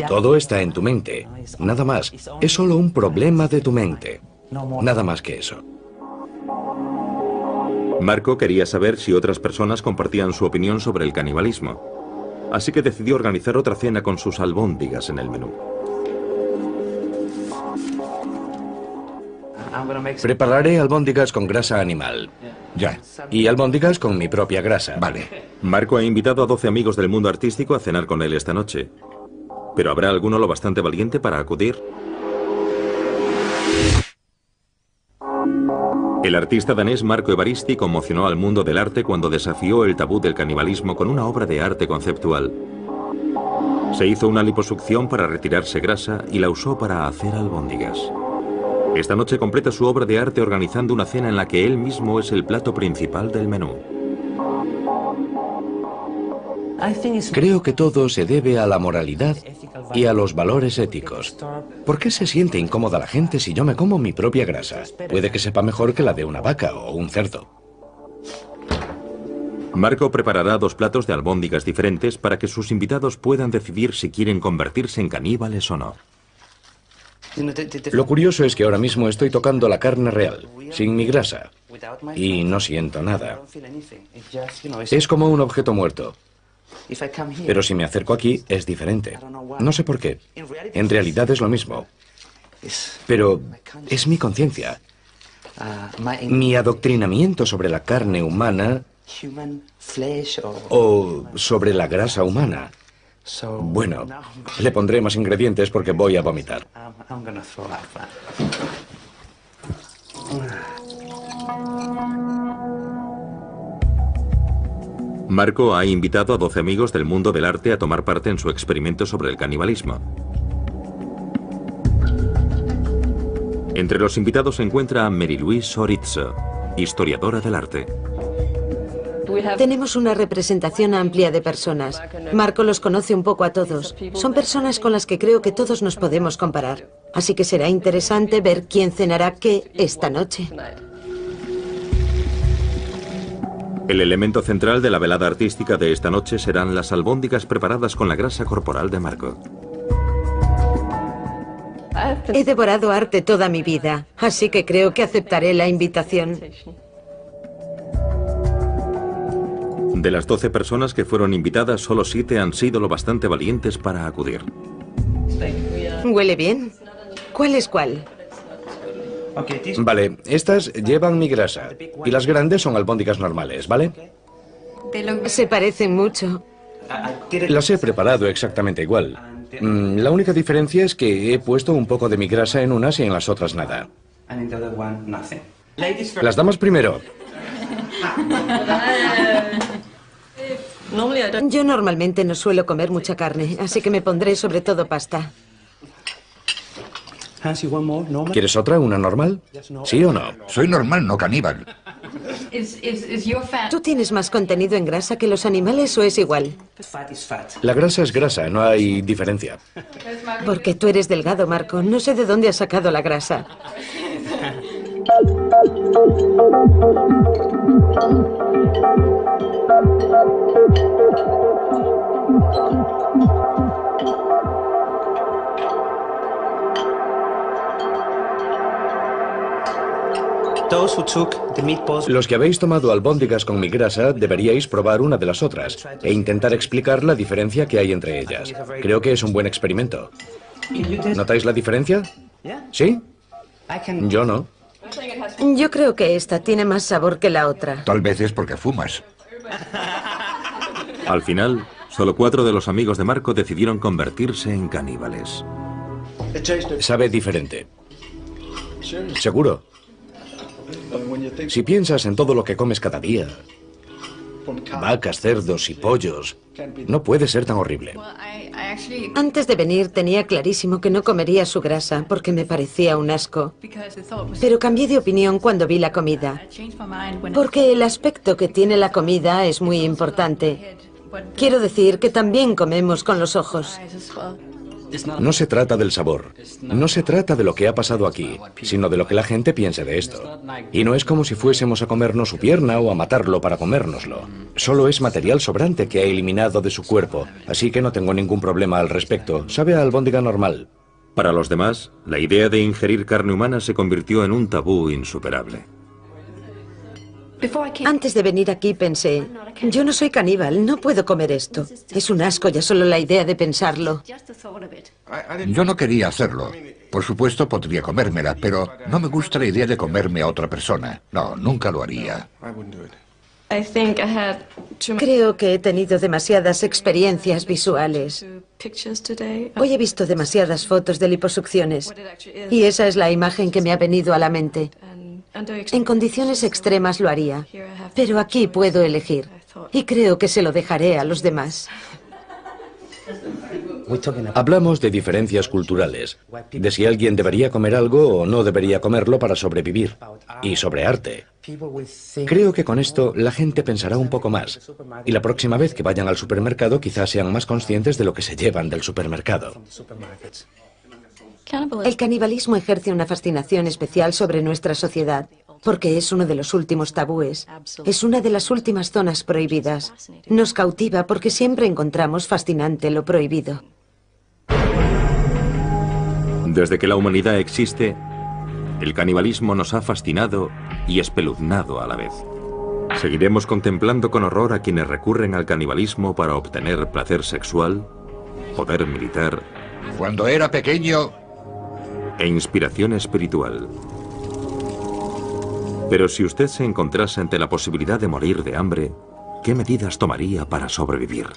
Speaker 3: Todo está en tu mente. Nada más. Es solo un problema de tu mente. Nada más que eso.
Speaker 2: Marco quería saber si otras personas compartían su opinión sobre el canibalismo. Así que decidió organizar otra cena con sus albóndigas en el menú.
Speaker 3: Prepararé albóndigas con grasa animal.
Speaker 1: Ya.
Speaker 3: Y albóndigas con mi propia grasa.
Speaker 1: Vale.
Speaker 2: Marco ha invitado a 12 amigos del mundo artístico a cenar con él esta noche. ¿Pero habrá alguno lo bastante valiente para acudir? El artista danés Marco Evaristi conmocionó al mundo del arte cuando desafió el tabú del canibalismo con una obra de arte conceptual. Se hizo una liposucción para retirarse grasa y la usó para hacer albóndigas. Esta noche completa su obra de arte organizando una cena en la que él mismo es el plato principal del menú.
Speaker 3: Creo que todo se debe a la moralidad y a los valores éticos. ¿Por qué se siente incómoda la gente si yo me como mi propia grasa? Puede que sepa mejor que la de una vaca o un cerdo.
Speaker 2: Marco preparará 2 platos de albóndigas diferentes para que sus invitados puedan decidir si quieren convertirse en caníbales o no.
Speaker 3: Lo curioso es que ahora mismo estoy tocando la carne real, sin mi grasa, y no siento nada. Es como un objeto muerto. Pero si me acerco aquí, es diferente. No sé por qué. En realidad es lo mismo. Pero es mi conciencia. Mi adoctrinamiento sobre la carne humana o sobre la grasa humana. Bueno, le pondré más ingredientes porque voy a vomitar.
Speaker 2: Marco ha invitado a 12 amigos del mundo del arte a tomar parte en su experimento sobre el canibalismo. Entre los invitados se encuentra a Mary-Louise Sorizzo, historiadora del arte.
Speaker 4: Tenemos una representación amplia de personas. Marco los conoce un poco a todos. Son personas con las que creo que todos nos podemos comparar. Así que será interesante ver quién cenará qué esta noche.
Speaker 2: El elemento central de la velada artística de esta noche serán las albóndigas preparadas con la grasa corporal de Marco.
Speaker 4: He devorado arte toda mi vida, así que creo que aceptaré la invitación.
Speaker 2: De las 12 personas que fueron invitadas, solo 7 han sido lo bastante valientes para acudir.
Speaker 4: ¿Huele bien? ¿Cuál es cuál?
Speaker 3: Vale, estas llevan mi grasa y las grandes son albóndigas normales, ¿vale?
Speaker 4: Se parecen mucho.
Speaker 3: Las he preparado exactamente igual. La única diferencia es que he puesto un poco de mi grasa en unas y en las otras nada. Las damas primero.
Speaker 4: Yo normalmente no suelo comer mucha carne, así que me pondré sobre todo pasta.
Speaker 3: ¿Quieres otra, una normal? ¿Sí o no?
Speaker 1: Soy normal, no caníbal.
Speaker 4: ¿Tú tienes más contenido en grasa que los animales o es igual?
Speaker 3: La grasa es grasa, no hay diferencia.
Speaker 4: Porque tú eres delgado, Marco. No sé de dónde has sacado la grasa.
Speaker 3: Los que habéis tomado albóndigas con mi grasa deberíais probar una de las otras e intentar explicar la diferencia que hay entre ellas. Creo que es un buen experimento. ¿Notáis la diferencia? ¿Sí? Yo no.
Speaker 4: Yo creo que esta tiene más sabor que la otra.
Speaker 1: Tal vez es porque fumas.
Speaker 2: Al final, solo 4 de los amigos de Marco decidieron convertirse en caníbales.
Speaker 3: Sabe diferente. ¿Seguro? Si piensas en todo lo que comes cada día, vacas, cerdos y pollos, no puede ser tan horrible.
Speaker 4: Antes de venir tenía clarísimo que no comería su grasa porque me parecía un asco. Pero cambié de opinión cuando vi la comida. Porque el aspecto que tiene la comida es muy importante. Quiero decir que también comemos con los ojos.
Speaker 3: No se trata del sabor, no se trata de lo que ha pasado aquí, sino de lo que la gente piense de esto. Y no es como si fuésemos a comernos su pierna o a matarlo para comérnoslo. Solo es material sobrante que ha eliminado de su cuerpo, así que no tengo ningún problema al respecto. Sabe a albóndiga normal.
Speaker 2: Para los demás, la idea de ingerir carne humana se convirtió en un tabú insuperable.
Speaker 4: Antes de venir aquí pensé, yo no soy caníbal, no puedo comer esto. Es un asco ya solo la idea de pensarlo.
Speaker 1: Yo no quería hacerlo. Por supuesto podría comérmela, pero no me gusta la idea de comerme a otra persona. No, nunca lo haría.
Speaker 4: Creo que he tenido demasiadas experiencias visuales. Hoy he visto demasiadas fotos de liposucciones y esa es la imagen que me ha venido a la mente. En condiciones extremas lo haría, pero aquí puedo elegir y creo que se lo dejaré a los demás.
Speaker 3: Hablamos de diferencias culturales, de si alguien debería comer algo o no debería comerlo para sobrevivir, y sobre arte. Creo que con esto la gente pensará un poco más, y la próxima vez que vayan al supermercado quizás sean más conscientes de lo que se llevan del supermercado.
Speaker 4: El canibalismo ejerce una fascinación especial sobre nuestra sociedad, porque es uno de los últimos tabúes. Es una de las últimas zonas prohibidas. Nos cautiva porque siempre encontramos fascinante lo prohibido.
Speaker 2: Desde que la humanidad existe, el canibalismo nos ha fascinado y espeluznado a la vez. ¿Seguiremos contemplando con horror a quienes recurren al canibalismo para obtener placer sexual, poder militar
Speaker 1: Cuando era pequeño,
Speaker 2: e inspiración espiritual? Pero si usted se encontrase ante la posibilidad de morir de hambre, ¿qué medidas tomaría para sobrevivir?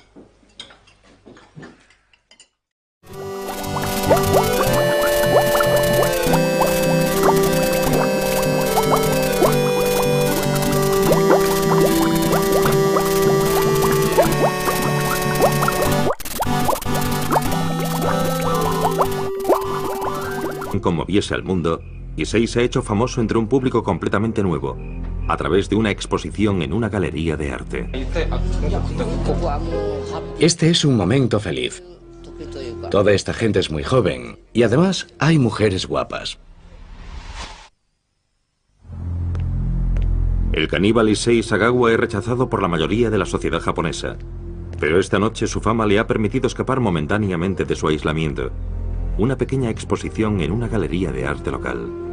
Speaker 2: Conmoviese al mundo, Issei se ha hecho famoso entre un público completamente nuevo, a través de una exposición en una galería de arte.
Speaker 3: Este es un momento feliz. Toda esta gente es muy joven, y además hay mujeres guapas.
Speaker 2: El caníbal Issei Sagawa es rechazado por la mayoría de la sociedad japonesa, pero esta noche su fama le ha permitido escapar momentáneamente de su aislamiento. Una pequeña exposición en una galería de arte local.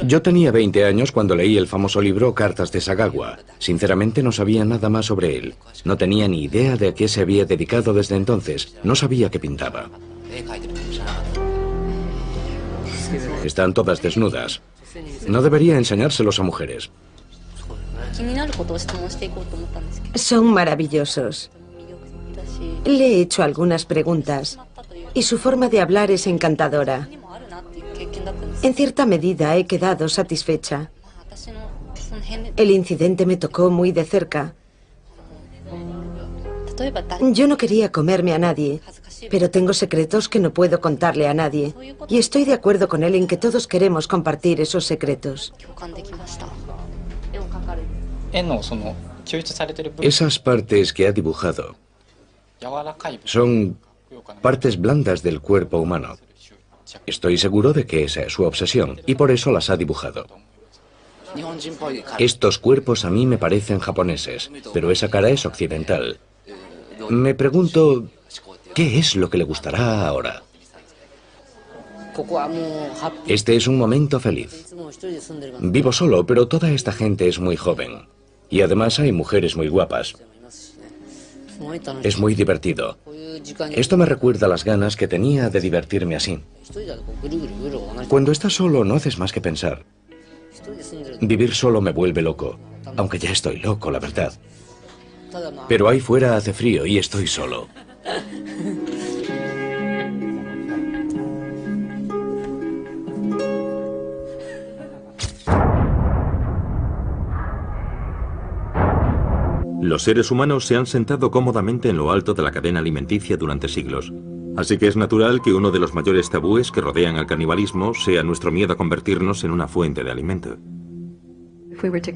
Speaker 3: Yo tenía 20 años cuando leí el famoso libro Cartas de Sagawa. Sinceramente no sabía nada más sobre él. No tenía ni idea de a qué se había dedicado desde entonces. No sabía qué pintaba. Están todas desnudas. No debería enseñárselos a mujeres.
Speaker 4: Son maravillosos. Le he hecho algunas preguntas y su forma de hablar es encantadora. En cierta medida he quedado satisfecha. El incidente me tocó muy de cerca. Yo no quería comerme a nadie, pero tengo secretos que no puedo contarle a nadie. Y estoy de acuerdo con él en que todos queremos compartir esos secretos.
Speaker 3: Esas partes que ha dibujado son partes blandas del cuerpo humano. Estoy seguro de que esa es su obsesión y por eso las ha dibujado. Estos cuerpos a mí me parecen japoneses, pero esa cara es occidental. Me pregunto, ¿qué es lo que le gustará ahora? Este es un momento feliz. Vivo solo, pero toda esta gente es muy joven. Y además hay mujeres muy guapas. Es muy divertido. Esto me recuerda las ganas que tenía de divertirme así. Cuando estás solo no haces más que pensar. Vivir solo me vuelve loco, aunque ya estoy loco, la verdad. Pero ahí fuera hace frío y estoy solo.
Speaker 2: Los seres humanos se han sentado cómodamente en lo alto de la cadena alimenticia durante siglos. Así que es natural que uno de los mayores tabúes que rodean al canibalismo sea nuestro miedo a convertirnos en una fuente de alimento.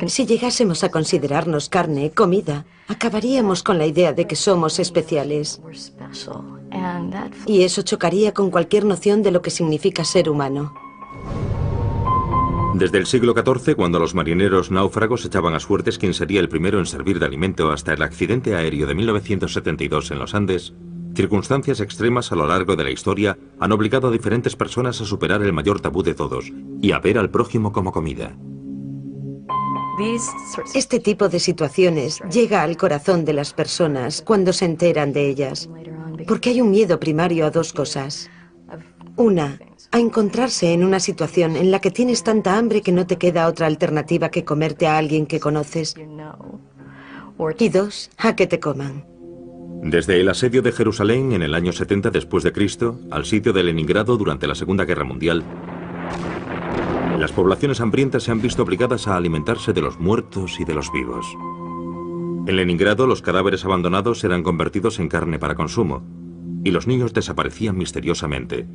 Speaker 4: Si llegásemos a considerarnos carne, comida, acabaríamos con la idea de que somos especiales. Y eso chocaría con cualquier noción de lo que significa ser humano.
Speaker 2: Desde el siglo XIV, cuando los marineros náufragos echaban a suertes quién sería el primero en servir de alimento, hasta el accidente aéreo de 1972 en los Andes, circunstancias extremas a lo largo de la historia han obligado a diferentes personas a superar el mayor tabú de todos y a ver al prójimo como comida.
Speaker 4: Este tipo de situaciones llega al corazón de las personas cuando se enteran de ellas, porque hay un miedo primario a dos cosas. Una, a encontrarse en una situación en la que tienes tanta hambre que no te queda otra alternativa que comerte a alguien que conoces. Y dos, a que te coman.
Speaker 2: Desde el asedio de Jerusalén en el año 70 después de Cristo al sitio de Leningrado durante la Segunda Guerra Mundial, las poblaciones hambrientas se han visto obligadas a alimentarse de los muertos y de los vivos. En Leningrado, los cadáveres abandonados eran convertidos en carne para consumo y los niños desaparecían misteriosamente.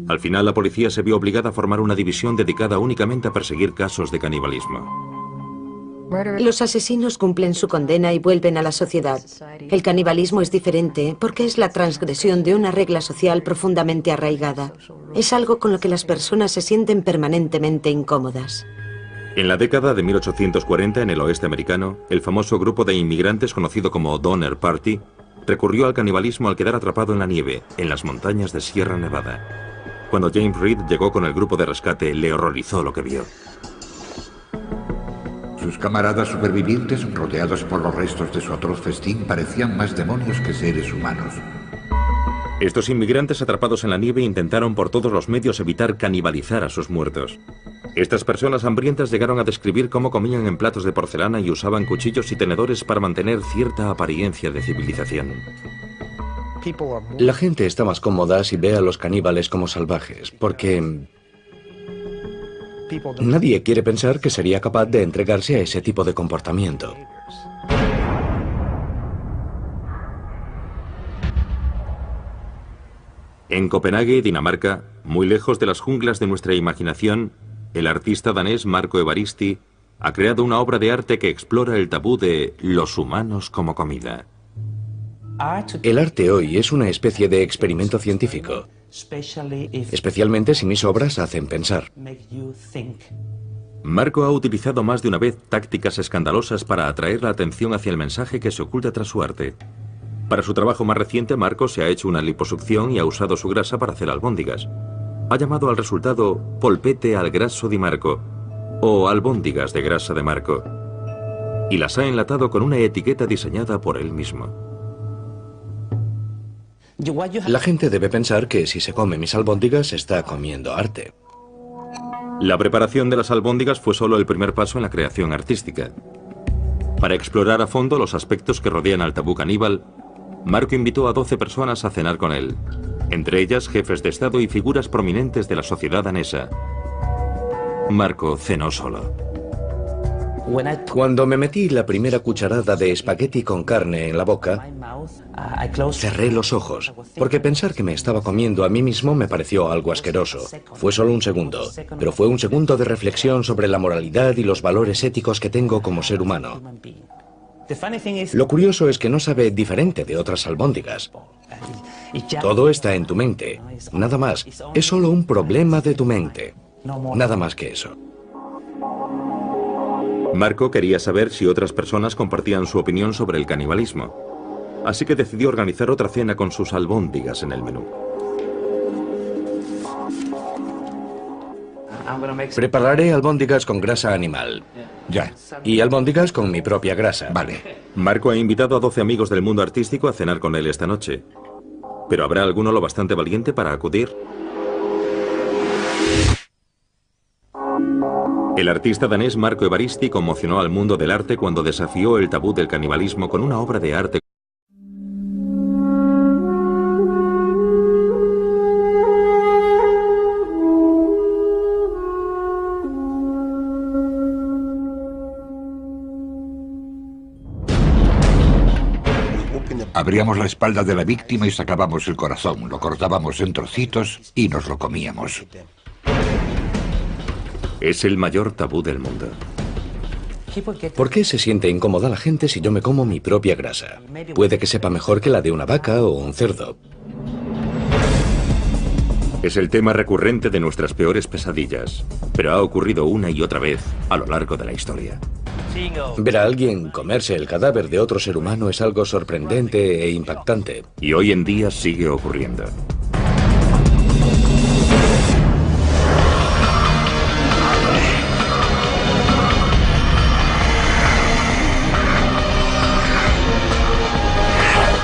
Speaker 2: Al final, la policía se vio obligada a formar una división dedicada únicamente a perseguir casos de canibalismo.
Speaker 4: Los asesinos cumplen su condena y vuelven a la sociedad. El canibalismo es diferente porque es la transgresión de una regla social profundamente arraigada. Es algo con lo que las personas se sienten permanentemente incómodas.
Speaker 2: En la década de 1840, en el oeste americano, el famoso grupo de inmigrantes conocido como Donner Party recurrió al canibalismo al quedar atrapado en la nieve, en las montañas de Sierra Nevada. Cuando James Reed llegó con el grupo de rescate, le horrorizó lo que vio.
Speaker 1: Sus camaradas supervivientes, rodeados por los restos de su atroz festín, parecían más demonios que seres humanos.
Speaker 2: Estos inmigrantes atrapados en la nieve intentaron por todos los medios evitar canibalizar a sus muertos. Estas personas hambrientas llegaron a describir cómo comían en platos de porcelana y usaban cuchillos y tenedores para mantener cierta apariencia de civilización.
Speaker 3: La gente está más cómoda si ve a los caníbales como salvajes, porque nadie quiere pensar que sería capaz de entregarse a ese tipo de comportamiento.
Speaker 2: En Copenhague, Dinamarca, muy lejos de las junglas de nuestra imaginación, el artista danés Marco Evaristi ha creado una obra de arte que explora el tabú de los humanos como comida.
Speaker 3: El arte hoy es una especie de experimento científico, especialmente si mis obras hacen pensar.
Speaker 2: Marco ha utilizado más de una vez tácticas escandalosas para atraer la atención hacia el mensaje que se oculta tras su arte. Para su trabajo más reciente, Marco se ha hecho una liposucción y ha usado su grasa para hacer albóndigas. Ha llamado al resultado polpette al grasso di Marco, o albóndigas de grasa de Marco, y las ha enlatado con una etiqueta diseñada por él mismo.
Speaker 3: La gente debe pensar que si se come mis albóndigas está comiendo arte.
Speaker 2: La preparación de las albóndigas fue solo el primer paso en la creación artística. Para explorar a fondo los aspectos que rodean al tabú caníbal, Marco invitó a 12 personas a cenar con él, entre ellas jefes de Estado y figuras prominentes de la sociedad danesa. Marco cenó solo.
Speaker 3: Cuando me metí la primera cucharada de espagueti con carne en la boca, cerré los ojos, porque pensar que me estaba comiendo a mí mismo me pareció algo asqueroso. Fue solo un segundo, pero fue un segundo de reflexión sobre la moralidad y los valores éticos que tengo como ser humano. Lo curioso es que no sabe diferente de otras albóndigas. Todo está en tu mente, nada más. Es solo un problema de tu mente, nada más que eso.
Speaker 2: Marco quería saber si otras personas compartían su opinión sobre el canibalismo, así que decidió organizar otra cena con sus albóndigas en el menú.
Speaker 3: Prepararé albóndigas con grasa animal.
Speaker 1: Ya.
Speaker 3: Y albóndigas con mi propia grasa.
Speaker 1: Vale.
Speaker 2: Marco ha invitado a 12 amigos del mundo artístico a cenar con él esta noche. ¿Pero habrá alguno lo bastante valiente para acudir? El artista danés Marco Evaristi conmocionó al mundo del arte cuando desafió el tabú del canibalismo con una obra de arte.
Speaker 1: Abríamos la espalda de la víctima y sacábamos el corazón, lo cortábamos en trocitos y nos lo comíamos.
Speaker 2: Es el mayor tabú del mundo.
Speaker 3: ¿Por qué se siente incómoda la gente si yo me como mi propia grasa? Puede que sepa mejor que la de una vaca o un cerdo.
Speaker 2: Es el tema recurrente de nuestras peores pesadillas, pero ha ocurrido una y otra vez a lo largo de la historia.
Speaker 3: Ver a alguien comerse el cadáver de otro ser humano es algo sorprendente e impactante.
Speaker 2: Y hoy en día sigue ocurriendo.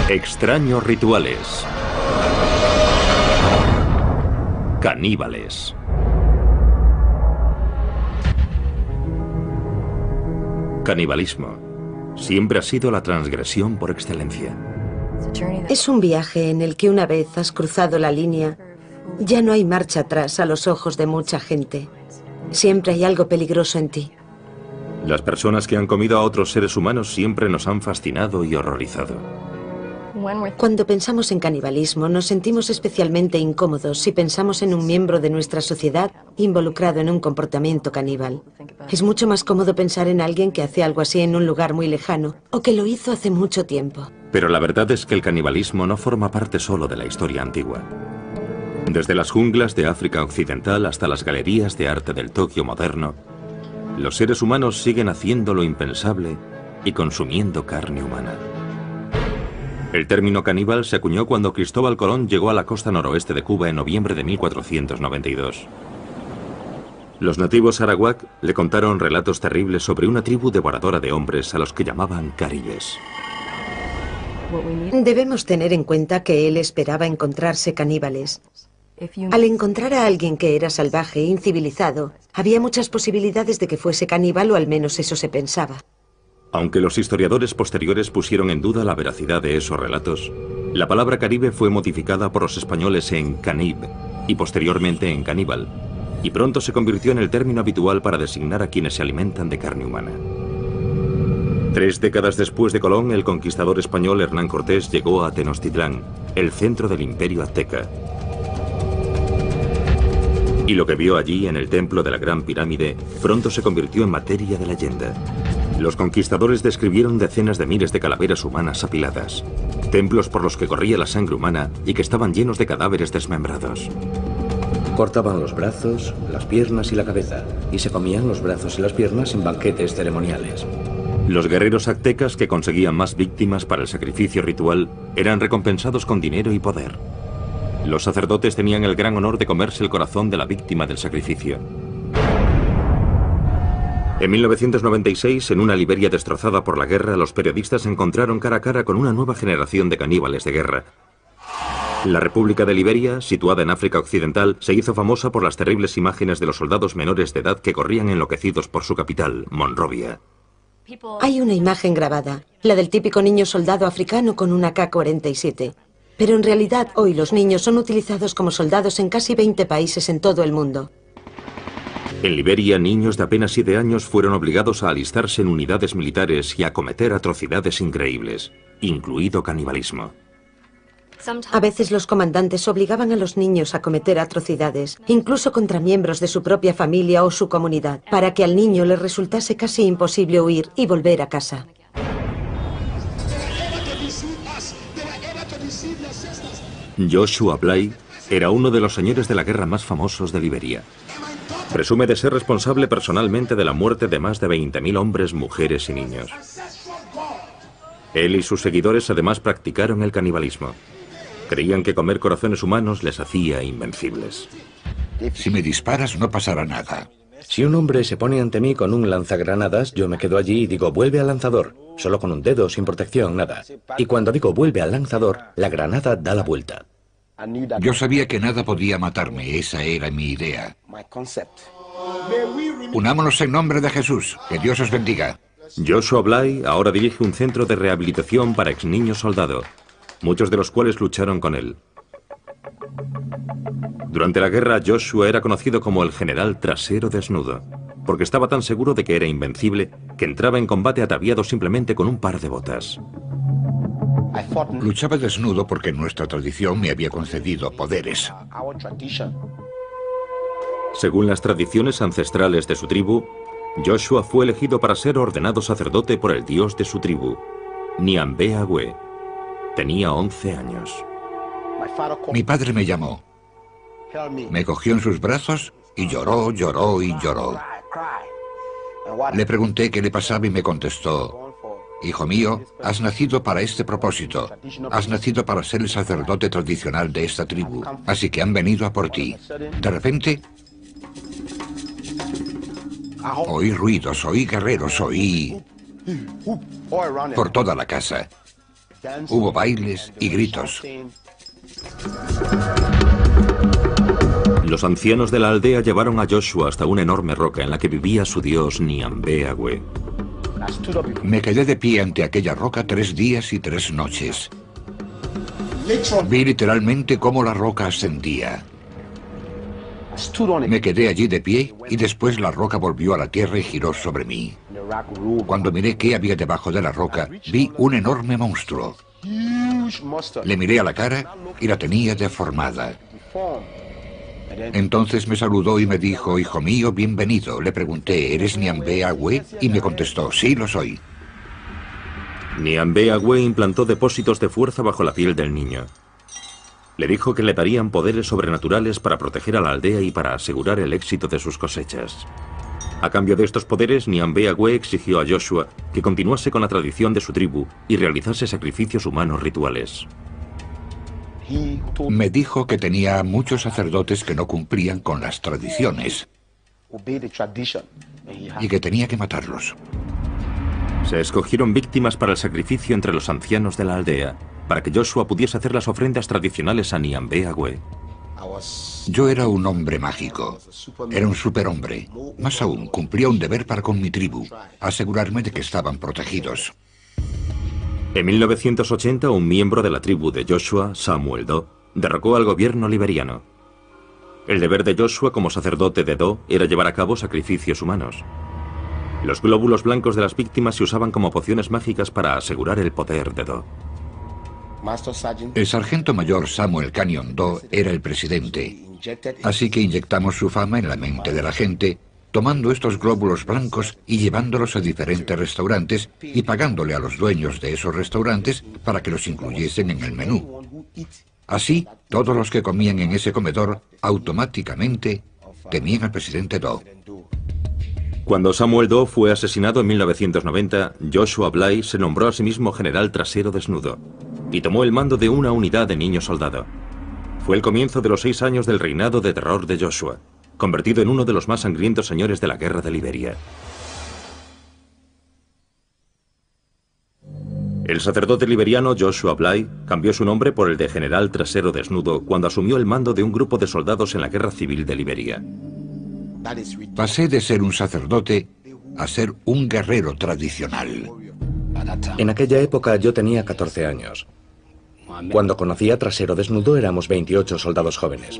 Speaker 2: Extraños rituales. Caníbales. Canibalismo siempre ha sido la transgresión por excelencia.
Speaker 4: Es un viaje en el que una vez has cruzado la línea, ya no hay marcha atrás a los ojos de mucha gente. Siempre hay algo peligroso en ti.
Speaker 2: Las personas que han comido a otros seres humanos siempre nos han fascinado y horrorizado.
Speaker 4: Cuando pensamos en canibalismo, nos sentimos especialmente incómodos si pensamos en un miembro de nuestra sociedad involucrado en un comportamiento caníbal. Es mucho más cómodo pensar en alguien que hace algo así en un lugar muy lejano o que lo hizo hace mucho tiempo.
Speaker 2: Pero la verdad es que el canibalismo no forma parte solo de la historia antigua. Desde las junglas de África Occidental hasta las galerías de arte del Tokio moderno, los seres humanos siguen haciendo lo impensable y consumiendo carne humana. El término caníbal se acuñó cuando Cristóbal Colón llegó a la costa noroeste de Cuba en noviembre de 1492. Los nativos arawak le contaron relatos terribles sobre una tribu devoradora de hombres a los que llamaban caribes.
Speaker 4: Debemos tener en cuenta que él esperaba encontrarse caníbales. Al encontrar a alguien que era salvaje e incivilizado, había muchas posibilidades de que fuese caníbal, o al menos eso se pensaba.
Speaker 2: Aunque los historiadores posteriores pusieron en duda la veracidad de esos relatos, la palabra caribe fue modificada por los españoles en canib y posteriormente en caníbal, y pronto se convirtió en el término habitual para designar a quienes se alimentan de carne humana. 3 décadas después de Colón, el conquistador español Hernán Cortés llegó a Tenochtitlán, el centro del imperio azteca. Y lo que vio allí en el templo de la Gran Pirámide pronto se convirtió en materia de leyenda. Los conquistadores describieron decenas de miles de calaveras humanas apiladas, templos por los que corría la sangre humana y que estaban llenos de cadáveres desmembrados.
Speaker 3: Cortaban los brazos, las piernas y la cabeza, y se comían los brazos y las piernas en banquetes ceremoniales.
Speaker 2: Los guerreros aztecas que conseguían más víctimas para el sacrificio ritual eran recompensados con dinero y poder. Los sacerdotes tenían el gran honor de comerse el corazón de la víctima del sacrificio. En 1996, en una Liberia destrozada por la guerra, los periodistas se encontraron cara a cara con una nueva generación de caníbales de guerra. La República de Liberia, situada en África Occidental, se hizo famosa por las terribles imágenes de los soldados menores de edad que corrían enloquecidos por su capital, Monrovia.
Speaker 4: Hay una imagen grabada, la del típico niño soldado africano con una AK-47. Pero en realidad hoy los niños son utilizados como soldados en casi 20 países en todo el mundo.
Speaker 2: En Liberia, niños de apenas 7 años fueron obligados a alistarse en unidades militares y a cometer atrocidades increíbles, incluido canibalismo.
Speaker 4: A veces los comandantes obligaban a los niños a cometer atrocidades, incluso contra miembros de su propia familia o su comunidad, para que al niño le resultase casi imposible huir y volver a casa.
Speaker 2: Joshua Bly era uno de los señores de la guerra más famosos de Liberia. Presume de ser responsable personalmente de la muerte de más de 20.000 hombres, mujeres y niños. Él y sus seguidores además practicaron el canibalismo. Creían que comer corazones humanos les hacía invencibles.
Speaker 1: Si me disparas no pasará nada.
Speaker 3: Si un hombre se pone ante mí con un lanzagranadas, yo me quedo allí y digo, vuelve al lanzador. Solo con un dedo, sin protección, nada. Y cuando digo, vuelve al lanzador, la granada da la vuelta.
Speaker 1: Yo sabía que nada podía matarme, esa era mi idea. Unámonos en nombre de Jesús, que Dios os bendiga.
Speaker 2: Joshua Bly ahora dirige un centro de rehabilitación para exniños soldado, muchos de los cuales lucharon con él. Durante la guerra, Joshua era conocido como el general trasero desnudo, porque estaba tan seguro de que era invencible que entraba en combate ataviado simplemente con un par de botas.
Speaker 1: Luchaba desnudo porque nuestra tradición me había concedido poderes.
Speaker 2: Según las tradiciones ancestrales de su tribu, Joshua fue elegido para ser ordenado sacerdote por el dios de su tribu, Niambe-Agüe. Tenía 11 años.
Speaker 1: Mi padre me llamó. Me cogió en sus brazos y lloró, lloró y lloró. Le pregunté qué le pasaba y me contestó: hijo mío, has nacido para este propósito. Has nacido para ser el sacerdote tradicional de esta tribu. Así que han venido a por ti. De repente, oí ruidos, oí guerreros, oí por toda la casa. Hubo bailes y gritos.
Speaker 2: Los ancianos de la aldea llevaron a Joshua hasta una enorme roca en la que vivía su dios Niambe-Agüe.
Speaker 1: Me quedé de pie ante aquella roca 3 días y 3 noches. Vi literalmente cómo la roca ascendía. Me quedé allí de pie y después la roca volvió a la tierra y giró sobre mí. Cuando miré qué había debajo de la roca, vi un enorme monstruo. Le miré a la cara y la tenía deformada. Entonces me saludó y me dijo: hijo mío, bienvenido. Le pregunté: ¿eres Niambe-Agüe? Y me contestó: sí, lo soy.
Speaker 2: Niambe-Agüe implantó depósitos de fuerza bajo la piel del niño. Le dijo que le darían poderes sobrenaturales para proteger a la aldea y para asegurar el éxito de sus cosechas. A cambio de estos poderes, Niambe-Agüe exigió a Joshua que continuase con la tradición de su tribu y realizase sacrificios humanos rituales.
Speaker 1: Me dijo que tenía muchos sacerdotes que no cumplían con las tradiciones y que tenía que matarlos.
Speaker 2: Se escogieron víctimas para el sacrificio entre los ancianos de la aldea, para que Joshua pudiese hacer las ofrendas tradicionales a Niambe-Agüe.
Speaker 1: Yo era un hombre mágico. Era un superhombre. Más aún, cumplía un deber para con mi tribu: asegurarme de que estaban protegidos.
Speaker 2: En 1980, un miembro de la tribu de Joshua, Samuel Doe, derrocó al gobierno liberiano. El deber de Joshua como sacerdote de Doe era llevar a cabo sacrificios humanos. Los glóbulos blancos de las víctimas se usaban como pociones mágicas para asegurar el poder de Doe.
Speaker 1: El sargento mayor Samuel Canyon Doe era el presidente, así que inyectamos su fama en la mente de la gente, tomando estos glóbulos blancos y llevándolos a diferentes restaurantes y pagándole a los dueños de esos restaurantes para que los incluyesen en el menú. Así, todos los que comían en ese comedor automáticamente temían al presidente Doe.
Speaker 2: Cuando Samuel Doe fue asesinado en 1990, Joshua Bly se nombró a sí mismo general trasero desnudo y tomó el mando de una unidad de niño soldado. Fue el comienzo de los 6 años del reinado de terror de Joshua, convertido en uno de los más sangrientos señores de la guerra de Liberia. El sacerdote liberiano Joshua Bly cambió su nombre por el de general trasero desnudo cuando asumió el mando de un grupo de soldados en la guerra civil de Liberia.
Speaker 1: Pasé de ser un sacerdote a ser un guerrero tradicional.
Speaker 3: En aquella época yo tenía 14 años. Cuando conocí a Trasero Desnudo éramos 28 soldados jóvenes.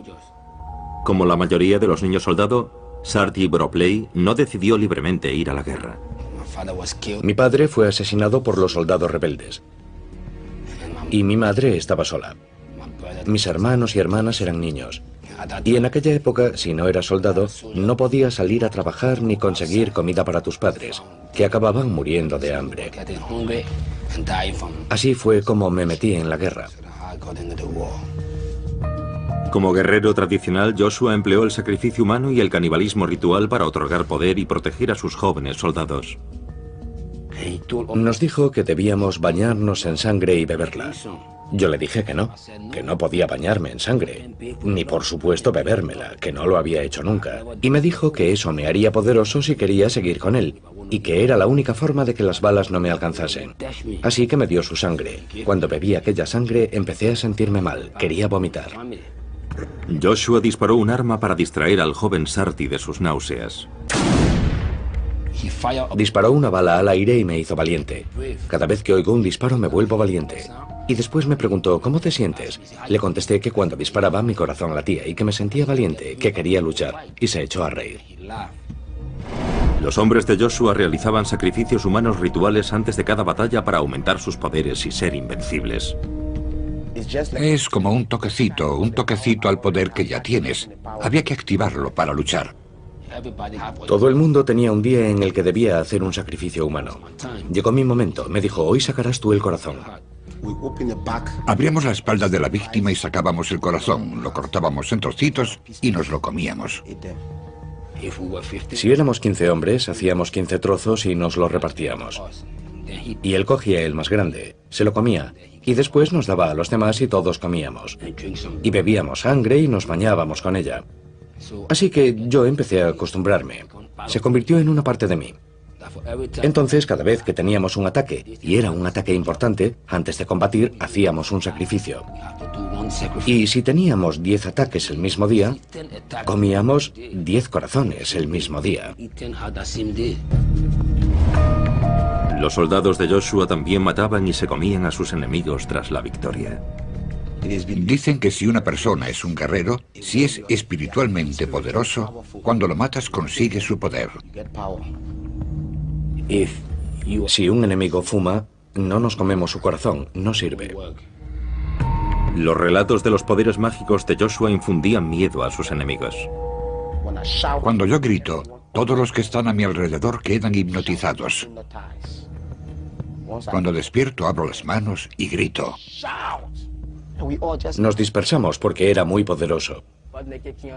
Speaker 2: Como la mayoría de los niños soldado, Sarti Bropley no decidió libremente ir a la guerra.
Speaker 3: Mi padre fue asesinado por los soldados rebeldes. Y mi madre estaba sola. Mis hermanos y hermanas eran niños. Y en aquella época, si no eras soldado, no podías salir a trabajar ni conseguir comida para tus padres, que acababan muriendo de hambre. Así fue como me metí en la guerra.
Speaker 2: Como guerrero tradicional, Joshua empleó el sacrificio humano y el canibalismo ritual para otorgar poder y proteger a sus jóvenes soldados.
Speaker 3: Nos dijo que debíamos bañarnos en sangre y beberla. Yo le dije que no podía bañarme en sangre, ni por supuesto bebérmela, que no lo había hecho nunca. Y me dijo que eso me haría poderoso si quería seguir con él, y que era la única forma de que las balas no me alcanzasen. Así que me dio su sangre. Cuando bebí aquella sangre empecé a sentirme mal, quería vomitar.
Speaker 2: Joshua disparó un arma para distraer al joven Sarti de sus náuseas.
Speaker 3: Disparó una bala al aire y me hizo valiente. Cada vez que oigo un disparo me vuelvo valiente. Y después me preguntó: ¿cómo te sientes? Le contesté que cuando disparaba mi corazón latía y que me sentía valiente, que quería luchar, y se echó a reír.
Speaker 2: Los hombres de Joshua realizaban sacrificios humanos rituales antes de cada batalla para aumentar sus poderes y ser invencibles.
Speaker 1: Es como un toquecito al poder que ya tienes. Había que activarlo para luchar.
Speaker 3: Todo el mundo tenía un día en el que debía hacer un sacrificio humano. Llegó mi momento. Me dijo, hoy sacarás tú el corazón.
Speaker 1: Abríamos la espalda de la víctima y sacábamos el corazón, lo cortábamos en trocitos y nos lo comíamos.
Speaker 3: Si éramos 15 hombres, hacíamos 15 trozos y nos los repartíamos. Y él cogía el más grande, se lo comía, y después nos daba a los demás y todos comíamos. Y bebíamos sangre y nos bañábamos con ella. Así que yo empecé a acostumbrarme. Se convirtió en una parte de mí. Entonces, cada vez que teníamos un ataque, y era un ataque importante, antes de combatir, hacíamos un sacrificio. Y si teníamos 10 ataques el mismo día, comíamos 10 corazones el mismo día.
Speaker 2: Los soldados de Joshua también mataban y se comían a sus enemigos tras la victoria.
Speaker 1: Dicen que si una persona es un guerrero, si es espiritualmente poderoso, cuando lo matas consigue su poder.
Speaker 3: Si un enemigo fuma, no nos comemos su corazón, no sirve.
Speaker 2: Los relatos de los poderes mágicos de Joshua infundían miedo a sus enemigos.
Speaker 1: Cuando yo grito, todos los que están a mi alrededor quedan hipnotizados. Cuando despierto, abro las manos y grito.
Speaker 3: Nos dispersamos porque era muy poderoso.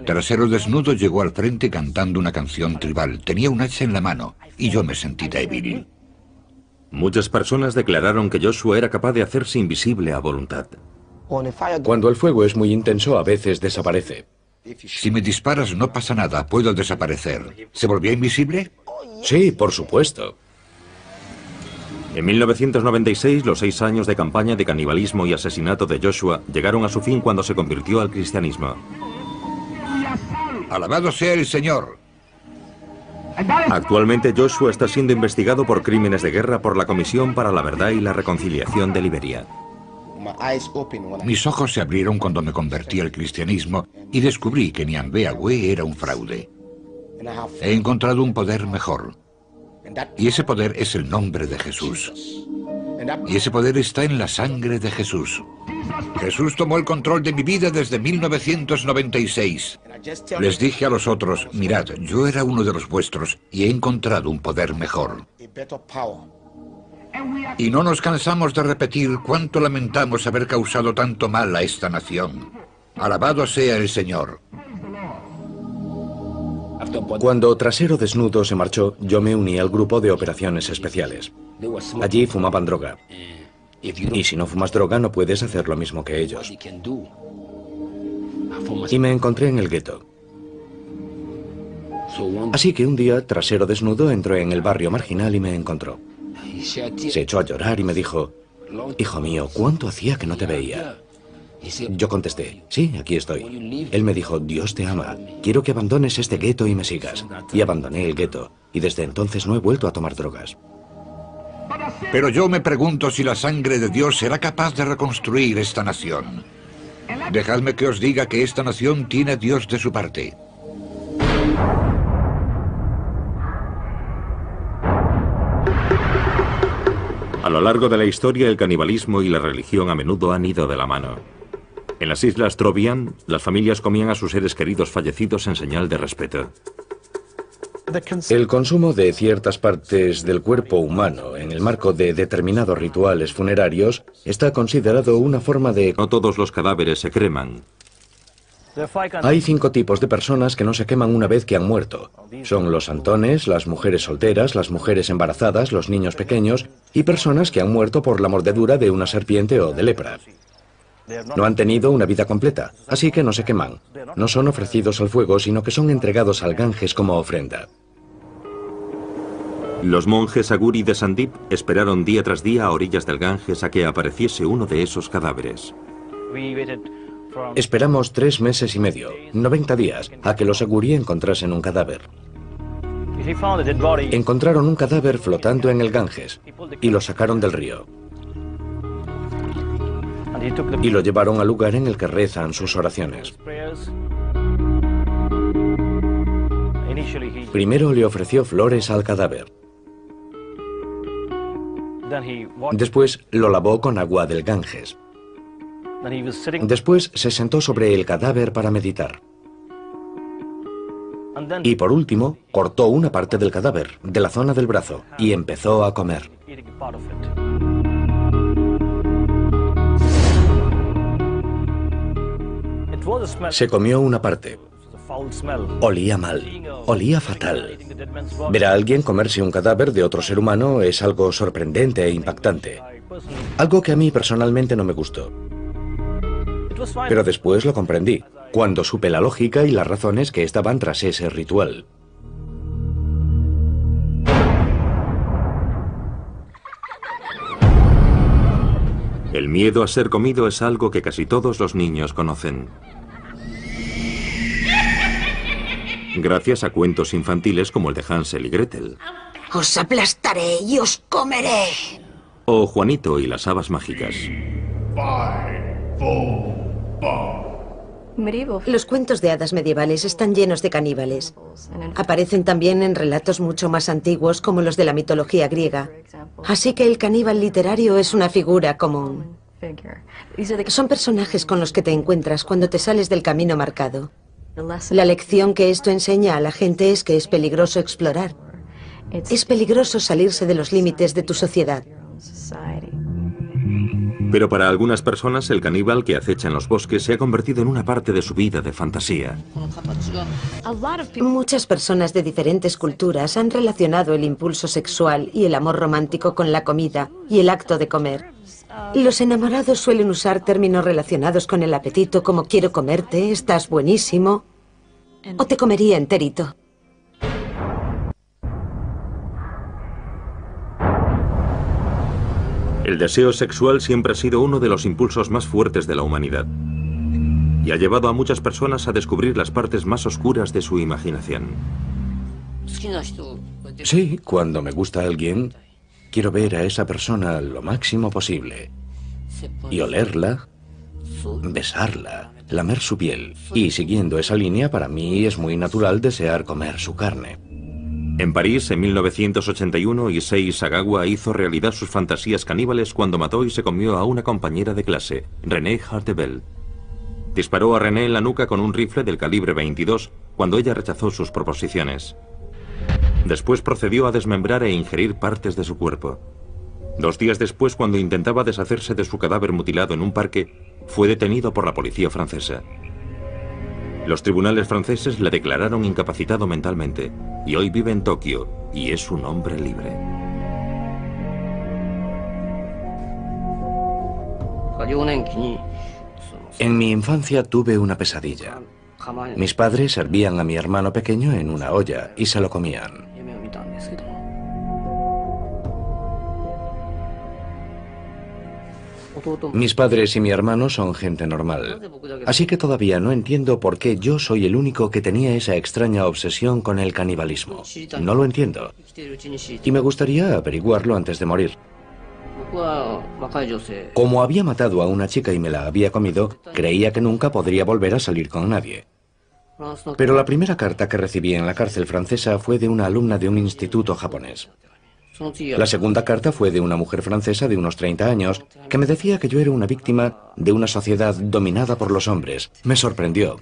Speaker 1: Trasero Desnudo llegó al frente cantando una canción tribal. Tenía un hacha en la mano y yo me sentí débil.
Speaker 2: Muchas personas declararon que Joshua era capaz de hacerse invisible a voluntad.
Speaker 3: Cuando el fuego es muy intenso, a veces desaparece.
Speaker 1: Si me disparas no pasa nada, puedo desaparecer. ¿Se volvió invisible?
Speaker 3: Sí, por supuesto.
Speaker 2: En 1996, los 6 años de campaña de canibalismo y asesinato de Joshua llegaron a su fin cuando se convirtió al cristianismo.
Speaker 1: ¡Alabado sea el Señor!
Speaker 2: Actualmente Joshua está siendo investigado por crímenes de guerra por la Comisión para la Verdad y la Reconciliación de Liberia.
Speaker 1: Mis ojos se abrieron cuando me convertí al cristianismo y descubrí que Nyambea-Gwe era un fraude. He encontrado un poder mejor. Y ese poder es el nombre de Jesús. Y ese poder está en la sangre de Jesús. Jesús tomó el control de mi vida desde 1996. Les dije a los otros, mirad, yo era uno de los vuestros y he encontrado un poder mejor. Y no nos cansamos de repetir cuánto lamentamos haber causado tanto mal a esta nación. Alabado sea el Señor.
Speaker 3: Cuando Trasero Desnudo se marchó, yo me uní al grupo de operaciones especiales. Allí fumaban droga. Y si no fumas droga, no puedes hacer lo mismo que ellos. Y me encontré en el gueto. Así que un día, Trasero Desnudo entró en el barrio marginal y me encontró. Se echó a llorar y me dijo, hijo mío, ¿cuánto hacía que no te veía? Yo contesté, sí, aquí estoy. Él me dijo, Dios te ama, quiero que abandones este gueto y me sigas. Y abandoné el gueto, y desde entonces no he vuelto a tomar drogas.
Speaker 1: Pero yo me pregunto si la sangre de Dios será capaz de reconstruir esta nación. Dejadme que os diga que esta nación tiene a Dios de su parte.
Speaker 2: A lo largo de la historia, el canibalismo y la religión a menudo han ido de la mano. En las islas Trobriand, las familias comían a sus seres queridos fallecidos en señal de respeto.
Speaker 3: El consumo de ciertas partes del cuerpo humano en el marco de determinados rituales funerarios está considerado una forma de...
Speaker 2: No todos los cadáveres se creman.
Speaker 3: Hay 5 tipos de personas que no se queman una vez que han muerto. Son los santones, las mujeres solteras, las mujeres embarazadas, los niños pequeños y personas que han muerto por la mordedura de una serpiente o de lepra. No han tenido una vida completa, así que no se queman. No son ofrecidos al fuego, sino que son entregados al Ganges como ofrenda.
Speaker 2: Los monjes Aguri de Sandip esperaron día tras día a orillas del Ganges a que apareciese uno de esos cadáveres.
Speaker 3: Esperamos 3 meses y medio, 90 días, a que los Aguri encontrasen un cadáver. Encontraron un cadáver flotando en el Ganges y lo sacaron del río. Y lo llevaron al lugar en el que rezan sus oraciones. Primero le ofreció flores al cadáver. Después lo lavó con agua del Ganges. Después se sentó sobre el cadáver para meditar. Y por último, cortó una parte del cadáver, de la zona del brazo, y empezó a comer. Se comió una parte. Olía mal, olía fatal. Ver a alguien comerse un cadáver de otro ser humano es algo sorprendente e impactante. Algo que a mí personalmente no me gustó. Pero después lo comprendí, cuando supe la lógica y las razones que estaban tras ese ritual.
Speaker 2: El miedo a ser comido es algo que casi todos los niños conocen. Gracias a cuentos infantiles como el de Hansel y Gretel.
Speaker 5: Os aplastaré y os comeré.
Speaker 2: O Juanito y las habas mágicas.
Speaker 4: Los cuentos de hadas medievales están llenos de caníbales. Aparecen también en relatos mucho más antiguos como los de la mitología griega. Así que el caníbal literario es una figura común. Son personajes con los que te encuentras cuando te sales del camino marcado. La lección que esto enseña a la gente es que es peligroso explorar. Es peligroso salirse de los límites de tu sociedad.
Speaker 2: Pero para algunas personas el caníbal que acecha en los bosques se ha convertido en una parte de su vida de fantasía.
Speaker 4: Muchas personas de diferentes culturas han relacionado el impulso sexual y el amor romántico con la comida y el acto de comer. Los enamorados suelen usar términos relacionados con el apetito como quiero comerte, estás buenísimo, o te comería enterito.
Speaker 2: El deseo sexual siempre ha sido uno de los impulsos más fuertes de la humanidad y ha llevado a muchas personas a descubrir las partes más oscuras de su imaginación.
Speaker 3: Sí, cuando me gusta alguien, quiero ver a esa persona lo máximo posible y olerla, besarla, lamer su piel. Y siguiendo esa línea, para mí es muy natural desear comer su carne.
Speaker 2: En París, en 1981, Issei Sagawa hizo realidad sus fantasías caníbales cuando mató y se comió a una compañera de clase, Renée Hartebel. Disparó a Renée en la nuca con un rifle del calibre 22 cuando ella rechazó sus proposiciones. Después procedió a desmembrar e ingerir partes de su cuerpo. 2 días después, cuando intentaba deshacerse de su cadáver mutilado en un parque, fue detenido por la policía francesa. Los tribunales franceses le declararon incapacitado mentalmente y hoy vive en Tokio y es un hombre libre.
Speaker 3: En mi infancia tuve una pesadilla. Mis padres servían a mi hermano pequeño en una olla y se lo comían. Mis padres y mi hermano son gente normal, así que todavía no entiendo por qué yo soy el único que tenía esa extraña obsesión con el canibalismo. No lo entiendo. Y me gustaría averiguarlo antes de morir. Como había matado a una chica y me la había comido, creía que nunca podría volver a salir con nadie. Pero la primera carta que recibí en la cárcel francesa fue de una alumna de un instituto japonés. La segunda carta fue de una mujer francesa de unos 30 años que me decía que yo era una víctima de una sociedad dominada por los hombres. Me sorprendió.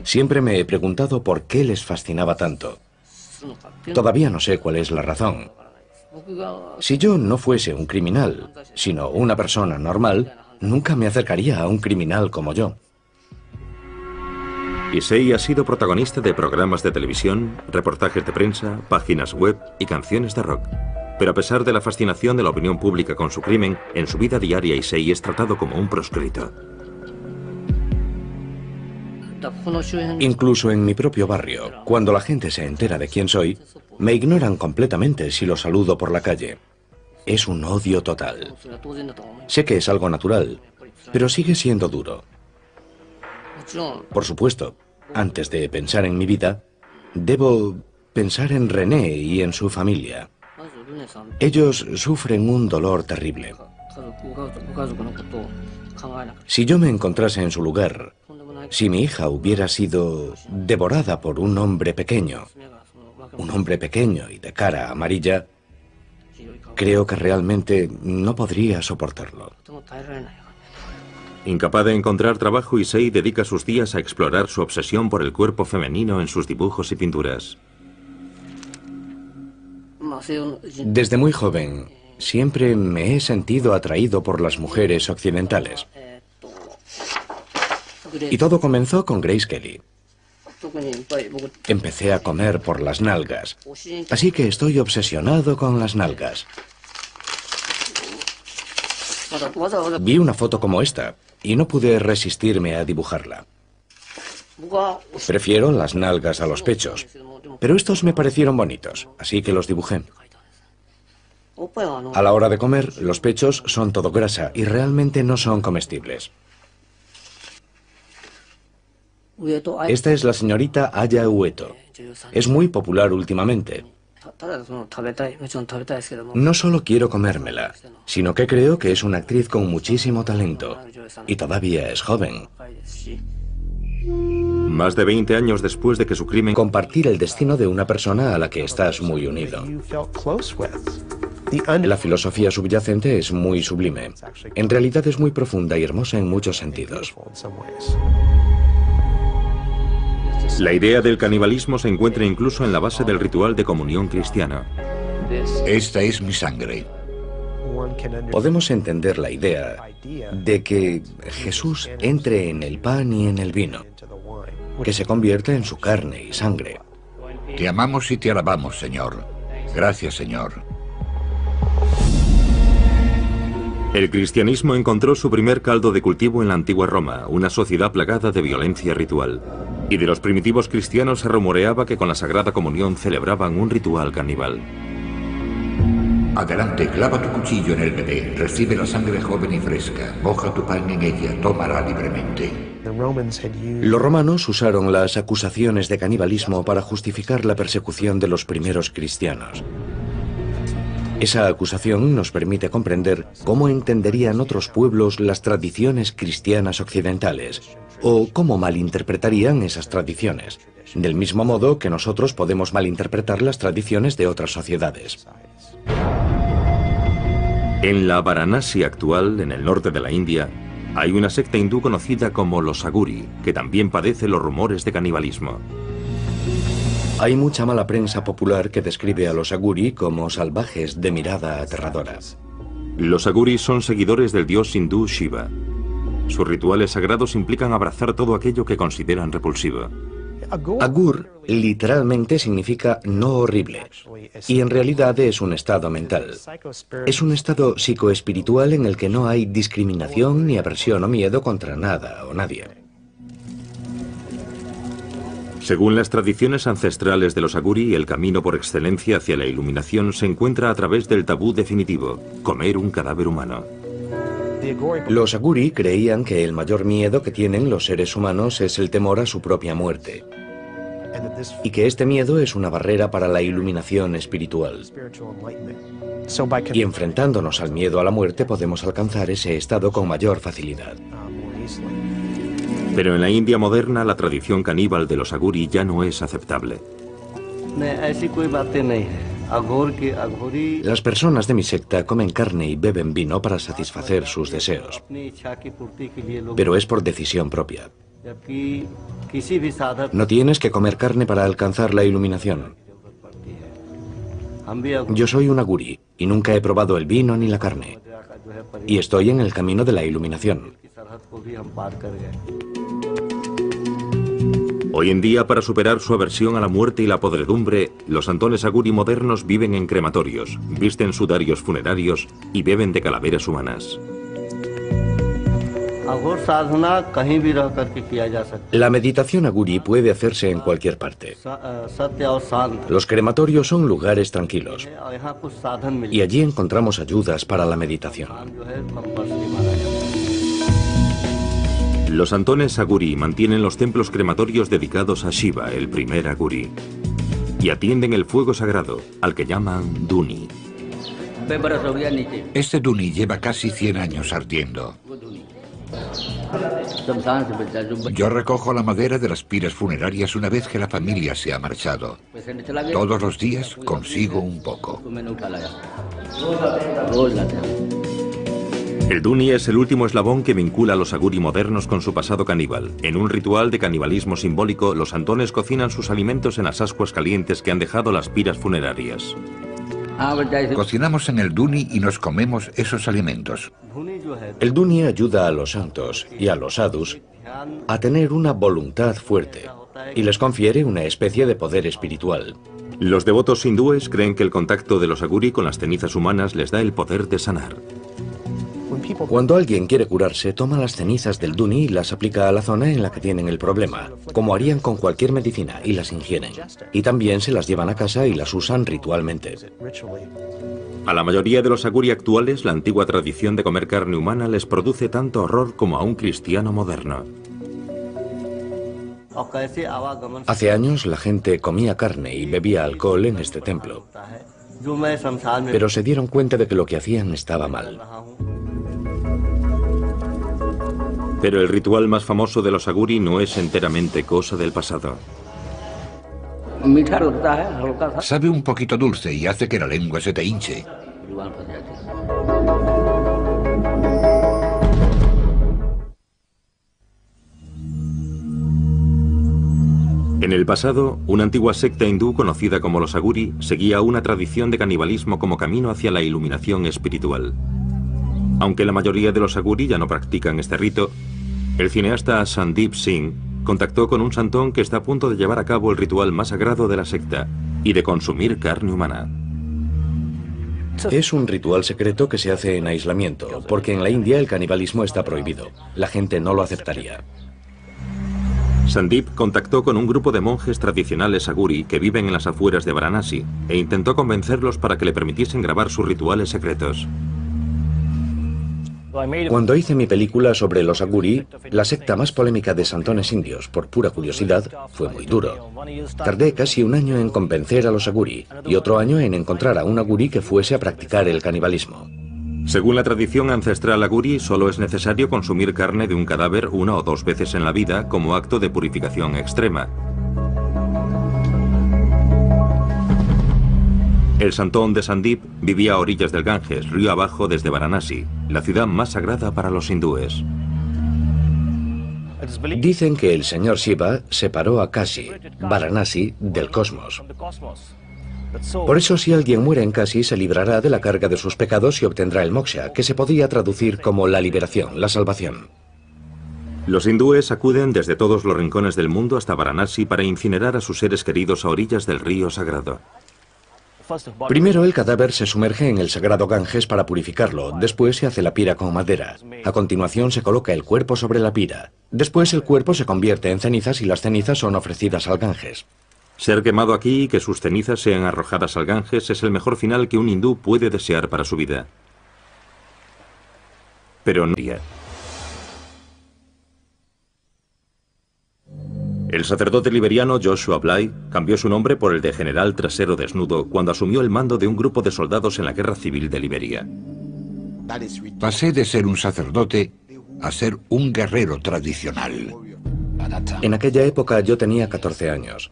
Speaker 3: Siempre me he preguntado por qué les fascinaba tanto. Todavía no sé cuál es la razón. Si yo no fuese un criminal, sino una persona normal, nunca me acercaría a un criminal como yo.
Speaker 2: Issei ha sido protagonista de programas de televisión, reportajes de prensa, páginas web y canciones de rock. Pero a pesar de la fascinación de la opinión pública con su crimen, en su vida diaria Issei es tratado como un proscrito.
Speaker 3: Incluso en mi propio barrio, cuando la gente se entera de quién soy, me ignoran completamente si los saludo por la calle. Es un odio total. Sé que es algo natural, pero sigue siendo duro. Por supuesto, antes de pensar en mi vida, debo pensar en René y en su familia. Ellos sufren un dolor terrible. Si yo me encontrase en su lugar, si mi hija hubiera sido devorada por un hombre pequeño y de cara amarilla, creo que realmente no podría soportarlo.
Speaker 2: Incapaz de encontrar trabajo, Issei dedica sus días a explorar su obsesión por el cuerpo femenino en sus dibujos y pinturas.
Speaker 3: Desde muy joven, siempre me he sentido atraído por las mujeres occidentales. Y todo comenzó con Grace Kelly. Empecé a comer por las nalgas, así que estoy obsesionado con las nalgas. Vi una foto como esta y no pude resistirme a dibujarla. Prefiero las nalgas a los pechos, pero estos me parecieron bonitos, así que los dibujé. A la hora de comer, los pechos son todo grasa y realmente no son comestibles. Esta es la señorita Aya Ueto. Es muy popular últimamente. No solo quiero comérmela, sino que creo que es una actriz con muchísimo talento. Y todavía es joven.
Speaker 2: Más de 20 años después de que su crimen...
Speaker 3: Compartir el destino de una persona a la que estás muy unido. La filosofía subyacente es muy sublime. En realidad es muy profunda y hermosa en muchos sentidos.
Speaker 2: La idea del canibalismo se encuentra incluso en la base del ritual de comunión cristiana.
Speaker 1: Esta es mi sangre.
Speaker 3: Podemos entender la idea de que Jesús entre en el pan y en el vino, que se convierte en su carne y sangre.
Speaker 1: Te amamos y te alabamos, Señor. Gracias, Señor.
Speaker 2: El cristianismo encontró su primer caldo de cultivo en la antigua Roma, una sociedad plagada de violencia ritual. Y de los primitivos cristianos se rumoreaba que con la Sagrada Comunión celebraban un ritual caníbal.
Speaker 1: Adelante, clava tu cuchillo en el bebé, recibe la sangre joven y fresca, moja tu pan en ella, tómala libremente.
Speaker 3: Los romanos usaron las acusaciones de canibalismo para justificar la persecución de los primeros cristianos. Esa acusación nos permite comprender cómo entenderían otros pueblos las tradiciones cristianas occidentales, o cómo malinterpretarían esas tradiciones, del mismo modo que nosotros podemos malinterpretar las tradiciones de otras sociedades.
Speaker 2: En la Varanasi actual, en el norte de la India, hay una secta hindú conocida como los Aguri, que también padece los rumores de canibalismo.
Speaker 3: Hay mucha mala prensa popular que describe a los Aguri como salvajes de mirada aterradora.
Speaker 2: Los Aguri son seguidores del dios hindú Shiva. Sus rituales sagrados implican abrazar todo aquello que consideran repulsivo.
Speaker 3: Agur literalmente significa no horrible, y en realidad es un estado mental. Es un estado psicoespiritual en el que no hay discriminación ni aversión o miedo contra nada o nadie.
Speaker 2: Según las tradiciones ancestrales de los Aguri, el camino por excelencia hacia la iluminación se encuentra a través del tabú definitivo, comer un cadáver humano.
Speaker 3: Los Aguri creían que el mayor miedo que tienen los seres humanos es el temor a su propia muerte, y que este miedo es una barrera para la iluminación espiritual. Y enfrentándonos al miedo a la muerte podemos alcanzar ese estado con mayor facilidad.
Speaker 2: Pero en la India moderna la tradición caníbal de los Aguri ya no es aceptable.
Speaker 3: Las personas de mi secta comen carne y beben vino para satisfacer sus deseos, pero es por decisión propia. No tienes que comer carne para alcanzar la iluminación. Yo soy un Aguri y nunca he probado el vino ni la carne, y estoy en el camino de la iluminación.
Speaker 2: Hoy en día, para superar su aversión a la muerte y la podredumbre, los santones Aguri modernos viven en crematorios, visten sudarios funerarios y beben de calaveras humanas.
Speaker 3: La meditación Aguri puede hacerse en cualquier parte. Los crematorios son lugares tranquilos, y allí encontramos ayudas para la meditación.
Speaker 2: Los santones Aguri mantienen los templos crematorios dedicados a Shiva, el primer Aguri, y atienden el fuego sagrado, al que llaman Duni.
Speaker 1: Este Duni lleva casi 100 años ardiendo. Yo recojo la madera de las piras funerarias una vez que la familia se ha marchado. Todos los días consigo un poco.
Speaker 2: El Duni es el último eslabón que vincula a los Aguri modernos con su pasado caníbal. En un ritual de canibalismo simbólico, los santones cocinan sus alimentos en las ascuas calientes que han dejado las piras funerarias.
Speaker 1: Cocinamos en el Duni y nos comemos esos alimentos.
Speaker 3: El Duni ayuda a los santos y a los sadhus a tener una voluntad fuerte y les confiere una especie de poder espiritual.
Speaker 2: Los devotos hindúes creen que el contacto de los Aguri con las cenizas humanas les da el poder de sanar.
Speaker 3: Cuando alguien quiere curarse, toma las cenizas del Duni y las aplica a la zona en la que tienen el problema, como harían con cualquier medicina, y las ingieren. Y también se las llevan a casa y las usan ritualmente.
Speaker 2: A la mayoría de los Aguri actuales, la antigua tradición de comer carne humana les produce tanto horror como a un cristiano moderno.
Speaker 3: Hace años la gente comía carne y bebía alcohol en este templo, pero se dieron cuenta de que lo que hacían estaba mal.
Speaker 2: Pero el ritual más famoso de los Aguri no es enteramente cosa del pasado.
Speaker 1: Sabe un poquito dulce y hace que la lengua se te hinche.
Speaker 2: En el pasado, una antigua secta hindú conocida como los Aguri seguía una tradición de canibalismo como camino hacia la iluminación espiritual. Aunque la mayoría de los Aguri ya no practican este rito, el cineasta Sandeep Singh contactó con un santón que está a punto de llevar a cabo el ritual más sagrado de la secta y de consumir carne humana.
Speaker 3: Es un ritual secreto que se hace en aislamiento, porque en la India el canibalismo está prohibido. La gente no lo aceptaría.
Speaker 2: Sandeep contactó con un grupo de monjes tradicionales Aguri que viven en las afueras de Varanasi e intentó convencerlos para que le permitiesen grabar sus rituales secretos.
Speaker 3: Cuando hice mi película sobre los Aguri, la secta más polémica de santones indios, por pura curiosidad, fue muy duro. Tardé casi un año en convencer a los Aguri y otro año en encontrar a un Aguri que fuese a practicar el canibalismo.
Speaker 2: Según la tradición ancestral Aguri, solo es necesario consumir carne de un cadáver 1 o 2 veces en la vida como acto de purificación extrema. El santón de Sandeep vivía a orillas del Ganges, río abajo desde Varanasi, la ciudad más sagrada para los hindúes.
Speaker 3: Dicen que el señor Shiva separó a Kashi, Varanasi, del cosmos. Por eso, si alguien muere en Kashi, se librará de la carga de sus pecados y obtendrá el moksha, que se podría traducir como la liberación, la salvación.
Speaker 2: Los hindúes acuden desde todos los rincones del mundo hasta Varanasi para incinerar a sus seres queridos a orillas del río sagrado.
Speaker 3: Primero el cadáver se sumerge en el sagrado Ganges para purificarlo, después se hace la pira con madera. A continuación se coloca el cuerpo sobre la pira. Después el cuerpo se convierte en cenizas y las cenizas son ofrecidas al Ganges.
Speaker 2: Ser quemado aquí y que sus cenizas sean arrojadas al Ganges es el mejor final que un hindú puede desear para su vida. Pero no. El sacerdote liberiano Joshua Bly cambió su nombre por el de general trasero desnudo cuando asumió el mando de un grupo de soldados en la Guerra Civil de Liberia.
Speaker 1: Pasé de ser un sacerdote a ser un guerrero tradicional.
Speaker 3: En aquella época yo tenía 14 años.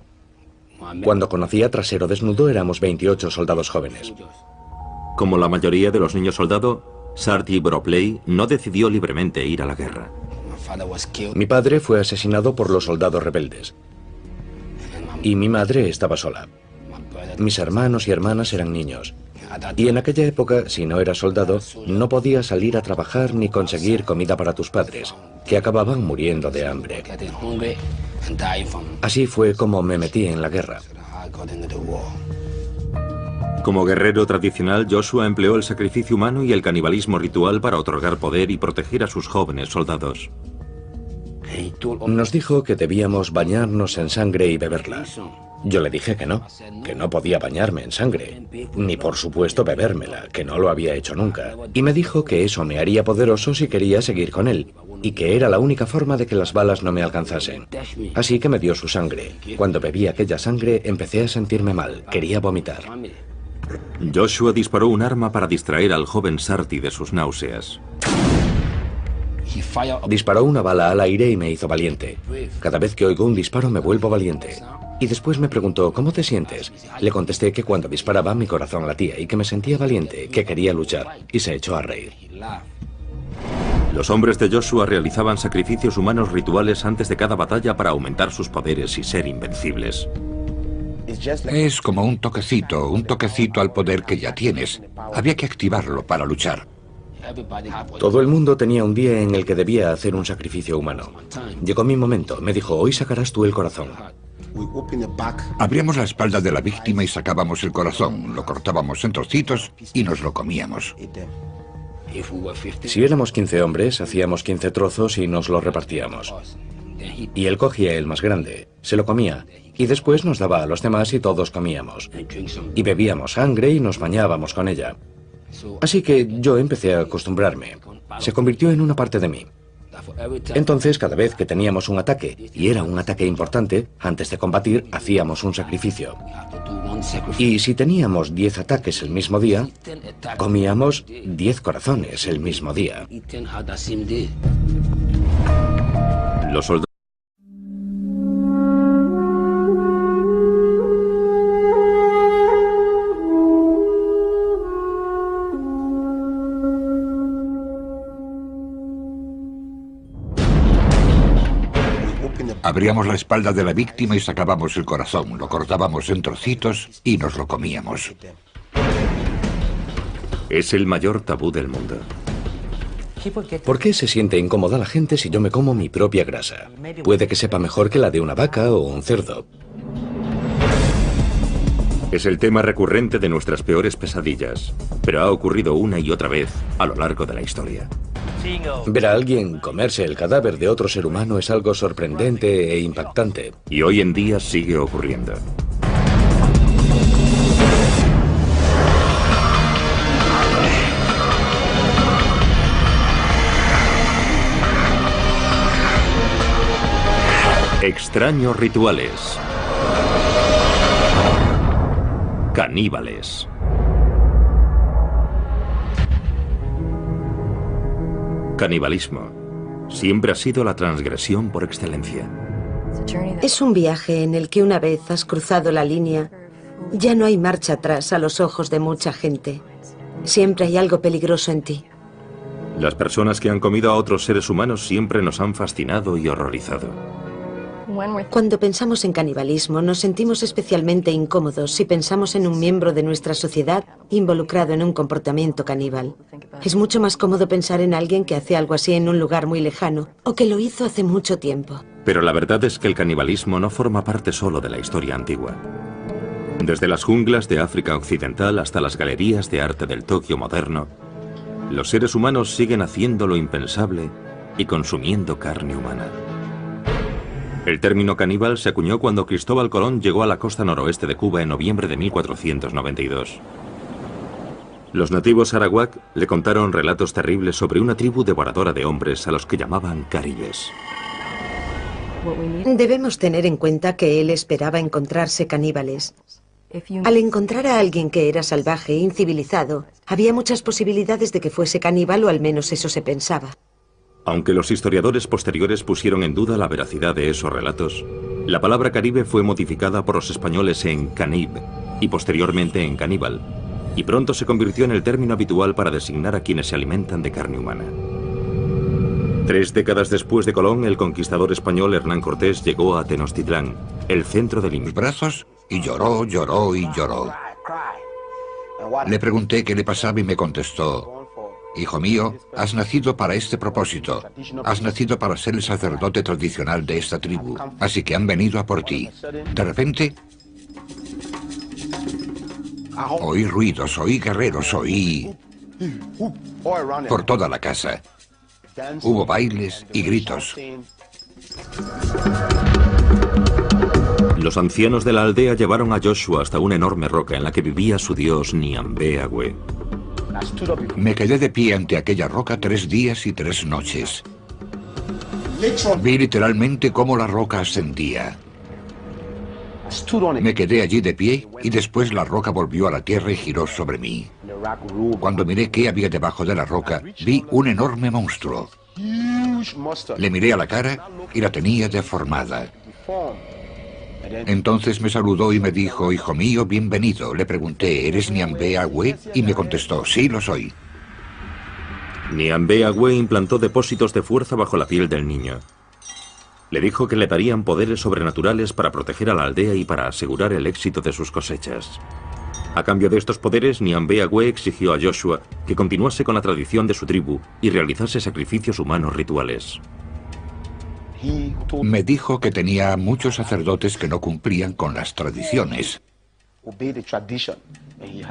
Speaker 3: Cuando conocí a Trasero Desnudo éramos 28 soldados jóvenes.
Speaker 2: Como la mayoría de los niños soldados, Sarti Bropley no decidió libremente ir a la guerra.
Speaker 3: Mi padre fue asesinado por los soldados rebeldes. Y mi madre estaba sola. Mis hermanos y hermanas eran niños. Y en aquella época, si no eras soldado, no podías salir a trabajar ni conseguir comida para tus padres, que acababan muriendo de hambre. Así fue como me metí en la guerra.
Speaker 2: Como guerrero tradicional, Joshua empleó el sacrificio humano y el canibalismo ritual para otorgar poder y proteger a sus jóvenes soldados.
Speaker 3: Nos dijo que debíamos bañarnos en sangre y beberla. Yo le dije que no podía bañarme en sangre, ni por supuesto bebérmela, que no lo había hecho nunca. Y me dijo que eso me haría poderoso si quería seguir con él, y que era la única forma de que las balas no me alcanzasen. Así que me dio su sangre. Cuando bebí aquella sangre empecé a sentirme mal, quería vomitar.
Speaker 2: Joshua disparó un arma para distraer al joven Sarti de sus náuseas.
Speaker 3: Disparó una bala al aire y me hizo valiente. Cada vez que oigo un disparo me vuelvo valiente. Y después me preguntó, ¿cómo te sientes? Le contesté que cuando disparaba mi corazón latía y que me sentía valiente, que quería luchar. Y se echó a reír.
Speaker 2: Los hombres de Joshua realizaban sacrificios humanos rituales antes de cada batalla para aumentar sus poderes y ser invencibles.
Speaker 1: Es como un toquecito al poder que ya tienes. Había que activarlo para luchar.
Speaker 3: Todo el mundo tenía un día en el que debía hacer un sacrificio humano. Llegó mi momento. Me dijo, hoy sacarás tú el corazón.
Speaker 1: Abríamos la espalda de la víctima y sacábamos el corazón, lo cortábamos en trocitos y nos lo comíamos.
Speaker 3: Si éramos 15 hombres, hacíamos 15 trozos y nos los repartíamos. Y él cogía el más grande, se lo comía, y después nos daba a los demás y todos comíamos. Y bebíamos sangre y nos bañábamos con ella. Así que yo empecé a acostumbrarme. Se convirtió en una parte de mí. Entonces, cada vez que teníamos un ataque, y era un ataque importante, antes de combatir, hacíamos un sacrificio. Y si teníamos 10 ataques el mismo día, comíamos 10 corazones el mismo día.
Speaker 2: Los soldados
Speaker 1: Abríamos la espalda de la víctima y sacábamos el corazón, lo cortábamos en trocitos y nos lo comíamos.
Speaker 2: es el mayor tabú del mundo.
Speaker 3: ¿Por qué se siente incómoda la gente si yo me como mi propia grasa? Puede que sepa mejor que la de una vaca o un cerdo.
Speaker 2: Es el tema recurrente de nuestras peores pesadillas, pero ha ocurrido una y otra vez a lo largo de la historia.
Speaker 3: Ver a alguien comerse el cadáver de otro ser humano es algo sorprendente e impactante.
Speaker 2: Y hoy en día sigue ocurriendo. Extraños rituales. Caníbales. Canibalismo siempre ha sido la transgresión por excelencia.
Speaker 4: Es un viaje en el que una vez has cruzado la línea, ya no hay marcha atrás a los ojos de mucha gente. Siempre hay algo peligroso en ti.
Speaker 2: Las personas que han comido a otros seres humanos siempre nos han fascinado y horrorizado.
Speaker 4: Cuando pensamos en canibalismo, nos sentimos especialmente incómodos si pensamos en un miembro de nuestra sociedad involucrado en un comportamiento caníbal. Es mucho más cómodo pensar en alguien que hace algo así en un lugar muy lejano o que lo hizo hace mucho tiempo.
Speaker 2: Pero la verdad es que el canibalismo no forma parte solo de la historia antigua. Desde las junglas de África Occidental hasta las galerías de arte del Tokio moderno, los seres humanos siguen haciendo lo impensable y consumiendo carne humana. El término caníbal se acuñó cuando Cristóbal Colón llegó a la costa noroeste de Cuba en noviembre de 1492. Los nativos arawak le contaron relatos terribles sobre una tribu devoradora de hombres a los que llamaban caribes.
Speaker 4: Debemos tener en cuenta que él esperaba encontrarse caníbales. Al encontrar a alguien que era salvaje e incivilizado, había muchas posibilidades de que fuese caníbal, o al menos eso se pensaba.
Speaker 2: Aunque los historiadores posteriores pusieron en duda la veracidad de esos relatos, la palabra caribe fue modificada por los españoles en canib y posteriormente en caníbal, y pronto se convirtió en el término habitual para designar a quienes se alimentan de carne humana. 3 décadas después de Colón, el conquistador español Hernán Cortés llegó a Tenochtitlán, el centro del imperio.
Speaker 1: Brazos y lloró, lloró y lloró. Le pregunté qué le pasaba y me contestó: hijo mío, has nacido para este propósito. Has nacido para ser el sacerdote tradicional de esta tribu. Así que han venido a por ti. De repente, oí ruidos, oí guerreros, oí por toda la casa. Hubo bailes y gritos.
Speaker 2: Los ancianos de la aldea llevaron a Joshua hasta una enorme roca en la que vivía su dios Niambe-Agüe.
Speaker 1: Me quedé de pie ante aquella roca 3 días y 3 noches. Vi literalmente cómo la roca ascendía. Me quedé allí de pie y después la roca volvió a la tierra y giró sobre mí. Cuando miré qué había debajo de la roca, vi un enorme monstruo. Le miré a la cara y la tenía deformada. Entonces me saludó y me dijo: hijo mío, bienvenido. Le pregunté: ¿eres Niambe-Agüe? Y me contestó: sí, lo soy.
Speaker 2: Niambeagüe implantó depósitos de fuerza bajo la piel del niño. Le dijo que le darían poderes sobrenaturales para proteger a la aldea y para asegurar el éxito de sus cosechas. A cambio de estos poderes, Niambeagüe exigió a Joshua que continuase con la tradición de su tribu y realizase sacrificios humanos rituales.
Speaker 1: Me dijo que tenía muchos sacerdotes que no cumplían con las tradiciones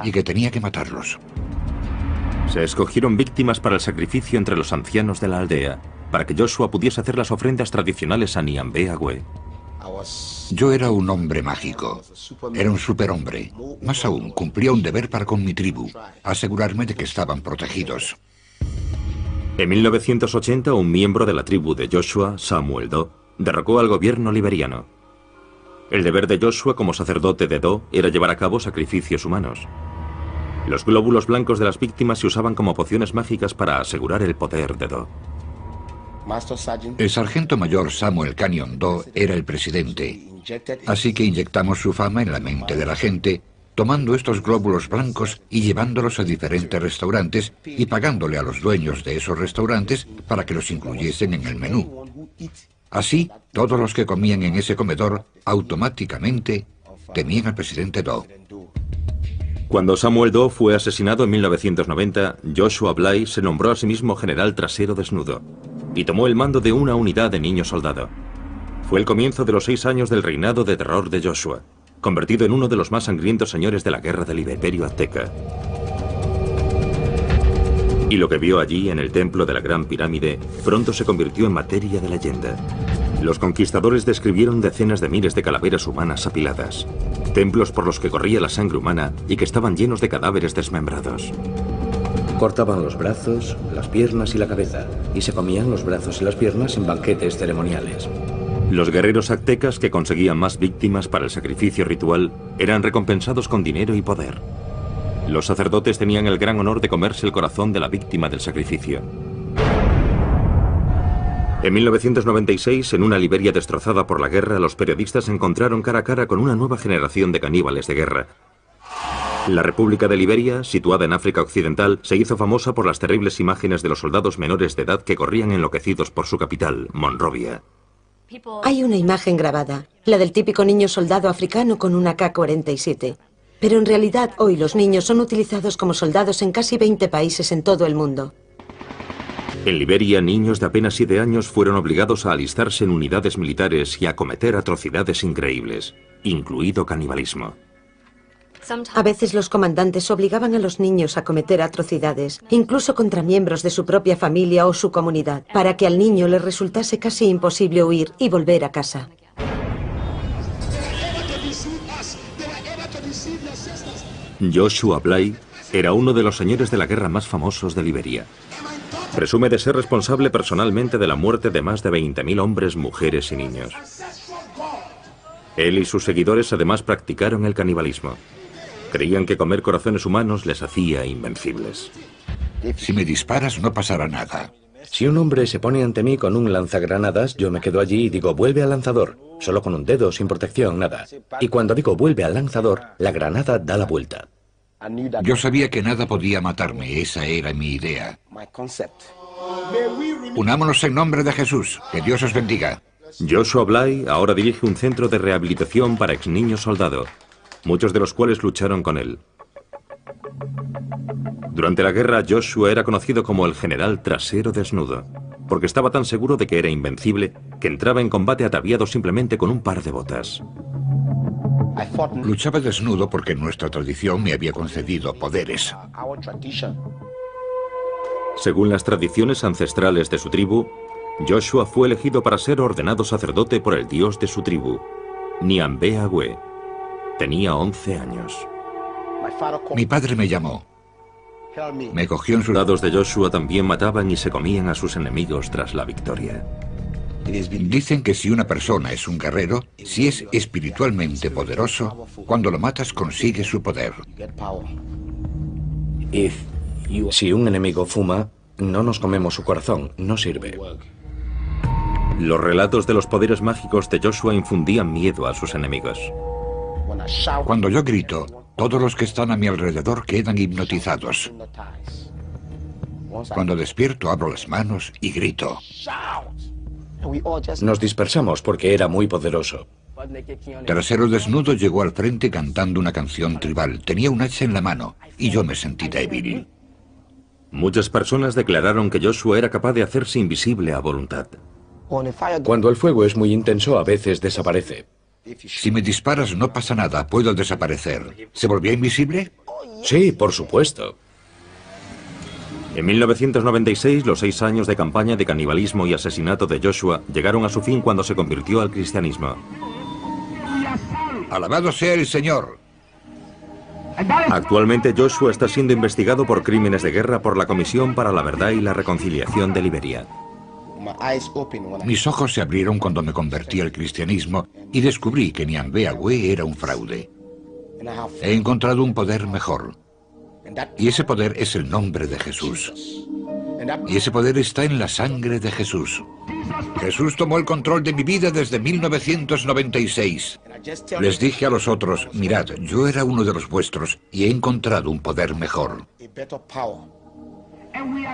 Speaker 1: y que tenía que matarlos.
Speaker 2: Se escogieron víctimas para el sacrificio entre los ancianos de la aldea, para que Joshua pudiese hacer las ofrendas tradicionales a Niambeagüe.
Speaker 1: Yo era un hombre mágico, era un superhombre. Más aún, cumplía un deber para con mi tribu, asegurarme de que estaban protegidos.
Speaker 2: En 1980, un miembro de la tribu de Joshua, Samuel Doe, derrocó al gobierno liberiano. El deber de Joshua como sacerdote de Doe era llevar a cabo sacrificios humanos. Los glóbulos blancos de las víctimas se usaban como pociones mágicas para asegurar el poder de Doe.
Speaker 1: El sargento mayor Samuel Canyon Doe era el presidente, así que inyectamos su fama en la mente de la gente, tomando estos glóbulos blancos y llevándolos a diferentes restaurantes y pagándole a los dueños de esos restaurantes para que los incluyesen en el menú. Así, todos los que comían en ese comedor automáticamente temían al presidente Doe.
Speaker 2: Cuando Samuel Doe fue asesinado en 1990, Joshua Bly se nombró a sí mismo general trasero desnudo y tomó el mando de una unidad de niño soldado. Fue el comienzo de los 6 años del reinado de terror de Joshua, convertido en uno de los más sangrientos señores de la guerra del Imperio Azteca. Y lo que vio allí en el templo de la Gran Pirámide pronto se convirtió en materia de leyenda. Los conquistadores describieron decenas de miles de calaveras humanas apiladas, templos por los que corría la sangre humana y que estaban llenos de cadáveres desmembrados.
Speaker 3: Cortaban los brazos, las piernas y la cabeza, y se comían los brazos y las piernas en banquetes ceremoniales.
Speaker 2: Los guerreros aztecas que conseguían más víctimas para el sacrificio ritual eran recompensados con dinero y poder. Los sacerdotes tenían el gran honor de comerse el corazón de la víctima del sacrificio. En 1996, en una Liberia destrozada por la guerra, los periodistas se encontraron cara a cara con una nueva generación de caníbales de guerra. La República de Liberia, situada en África Occidental, se hizo famosa por las terribles imágenes de los soldados menores de edad que corrían enloquecidos por su capital, Monrovia.
Speaker 4: Hay una imagen grabada, la del típico niño soldado africano con una AK-47. Pero en realidad hoy los niños son utilizados como soldados en casi 20 países en todo el mundo.
Speaker 2: En Liberia, niños de apenas 7 años fueron obligados a alistarse en unidades militares y a cometer atrocidades increíbles, incluido canibalismo.
Speaker 4: A veces los comandantes obligaban a los niños a cometer atrocidades, incluso contra miembros de su propia familia o su comunidad, para que al niño le resultase casi imposible huir y volver a casa.
Speaker 2: Joshua Bly era uno de los señores de la guerra más famosos de Liberia. Presume de ser responsable personalmente de la muerte de más de 20.000 hombres, mujeres y niños. Él y sus seguidores además practicaron el canibalismo. Creían que comer corazones humanos les hacía invencibles.
Speaker 1: Si me disparas no pasará nada.
Speaker 3: Si un hombre se pone ante mí con un lanzagranadas, yo me quedo allí y digo, vuelve al lanzador. Solo con un dedo, sin protección, nada. Y cuando digo vuelve al lanzador, la granada da la vuelta.
Speaker 1: Yo sabía que nada podía matarme, esa era mi idea. Unámonos en nombre de Jesús, que Dios os bendiga.
Speaker 2: Joshua Bly ahora dirige un centro de rehabilitación para ex niños soldado, muchos de los cuales lucharon con él. Durante la guerra, Joshua era conocido como el general trasero desnudo, porque estaba tan seguro de que era invencible que entraba en combate ataviado simplemente con un par de botas.
Speaker 1: Luchaba desnudo porque nuestra tradición me había concedido poderes.
Speaker 2: Según las tradiciones ancestrales de su tribu, Joshua fue elegido para ser ordenado sacerdote por el dios de su tribu, Niambeagüe. Tenía 11 años.
Speaker 1: Mi padre me llamó. Me cogió en sus
Speaker 2: soldados de Joshua también mataban y se comían a sus enemigos tras la victoria.
Speaker 1: Dicen que si una persona es un guerrero, si es espiritualmente poderoso, cuando lo matas consigue su poder.
Speaker 3: Si un enemigo fuma, no nos comemos su corazón, no sirve.
Speaker 2: Los relatos de los poderes mágicos de Joshua infundían miedo a sus enemigos.
Speaker 1: Cuando yo grito, todos los que están a mi alrededor quedan hipnotizados. Cuando despierto abro las manos y grito.
Speaker 3: Nos dispersamos porque era muy poderoso.
Speaker 1: Trasero Desnudo llegó al frente cantando una canción tribal. Tenía un hacha en la mano y yo me sentí débil.
Speaker 2: Muchas personas declararon que Joshua era capaz de hacerse invisible a voluntad.
Speaker 3: Cuando el fuego es muy intenso, a veces desaparece.
Speaker 1: Si me disparas no pasa nada, puedo desaparecer. ¿Se volvió invisible?
Speaker 3: Sí, por supuesto.
Speaker 2: En 1996, los 6 años de campaña de canibalismo y asesinato de Joshua llegaron a su fin cuando se convirtió al cristianismo.
Speaker 1: Alabado sea el Señor.
Speaker 2: Actualmente Joshua está siendo investigado por crímenes de guerra por la Comisión para la Verdad y la Reconciliación de Liberia.
Speaker 1: Mis ojos se abrieron cuando me convertí al cristianismo y descubrí que Nyambe Agüe era un fraude. He encontrado un poder mejor. Y ese poder es el nombre de Jesús. Y ese poder está en la sangre de Jesús. Jesús tomó el control de mi vida desde 1996. Les dije a los otros, mirad, yo era uno de los vuestros y he encontrado un poder mejor.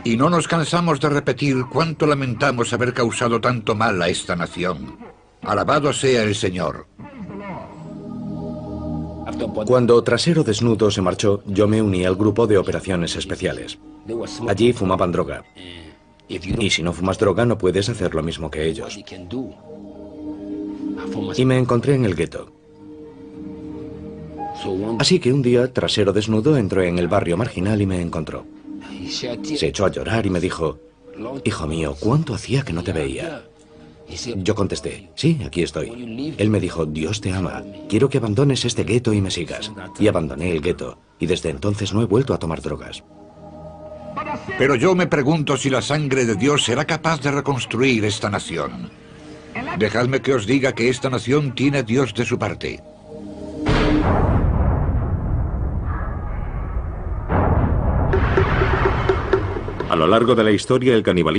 Speaker 1: Y no nos cansamos de repetir cuánto lamentamos haber causado tanto mal a esta nación. Alabado sea el Señor.
Speaker 3: Cuando Trasero Desnudo se marchó, yo me uní al grupo de operaciones especiales. Allí fumaban droga. Y si no fumas droga, no puedes hacer lo mismo que ellos. Y me encontré en el gueto. Así que un día, Trasero Desnudo entró en el barrio marginal y me encontró. Se echó a llorar y me dijo, hijo mío, ¿cuánto hacía que no te veía? Yo contesté, sí, aquí estoy. Él me dijo, Dios te ama, quiero que abandones este gueto y me sigas. Y abandoné el gueto, y desde entonces no he vuelto a tomar drogas.
Speaker 1: Pero yo me pregunto si la sangre de Dios será capaz de reconstruir esta nación. Dejadme que os diga que esta nación tiene a Dios de su parte.
Speaker 2: A lo largo de la historia, el canibalismo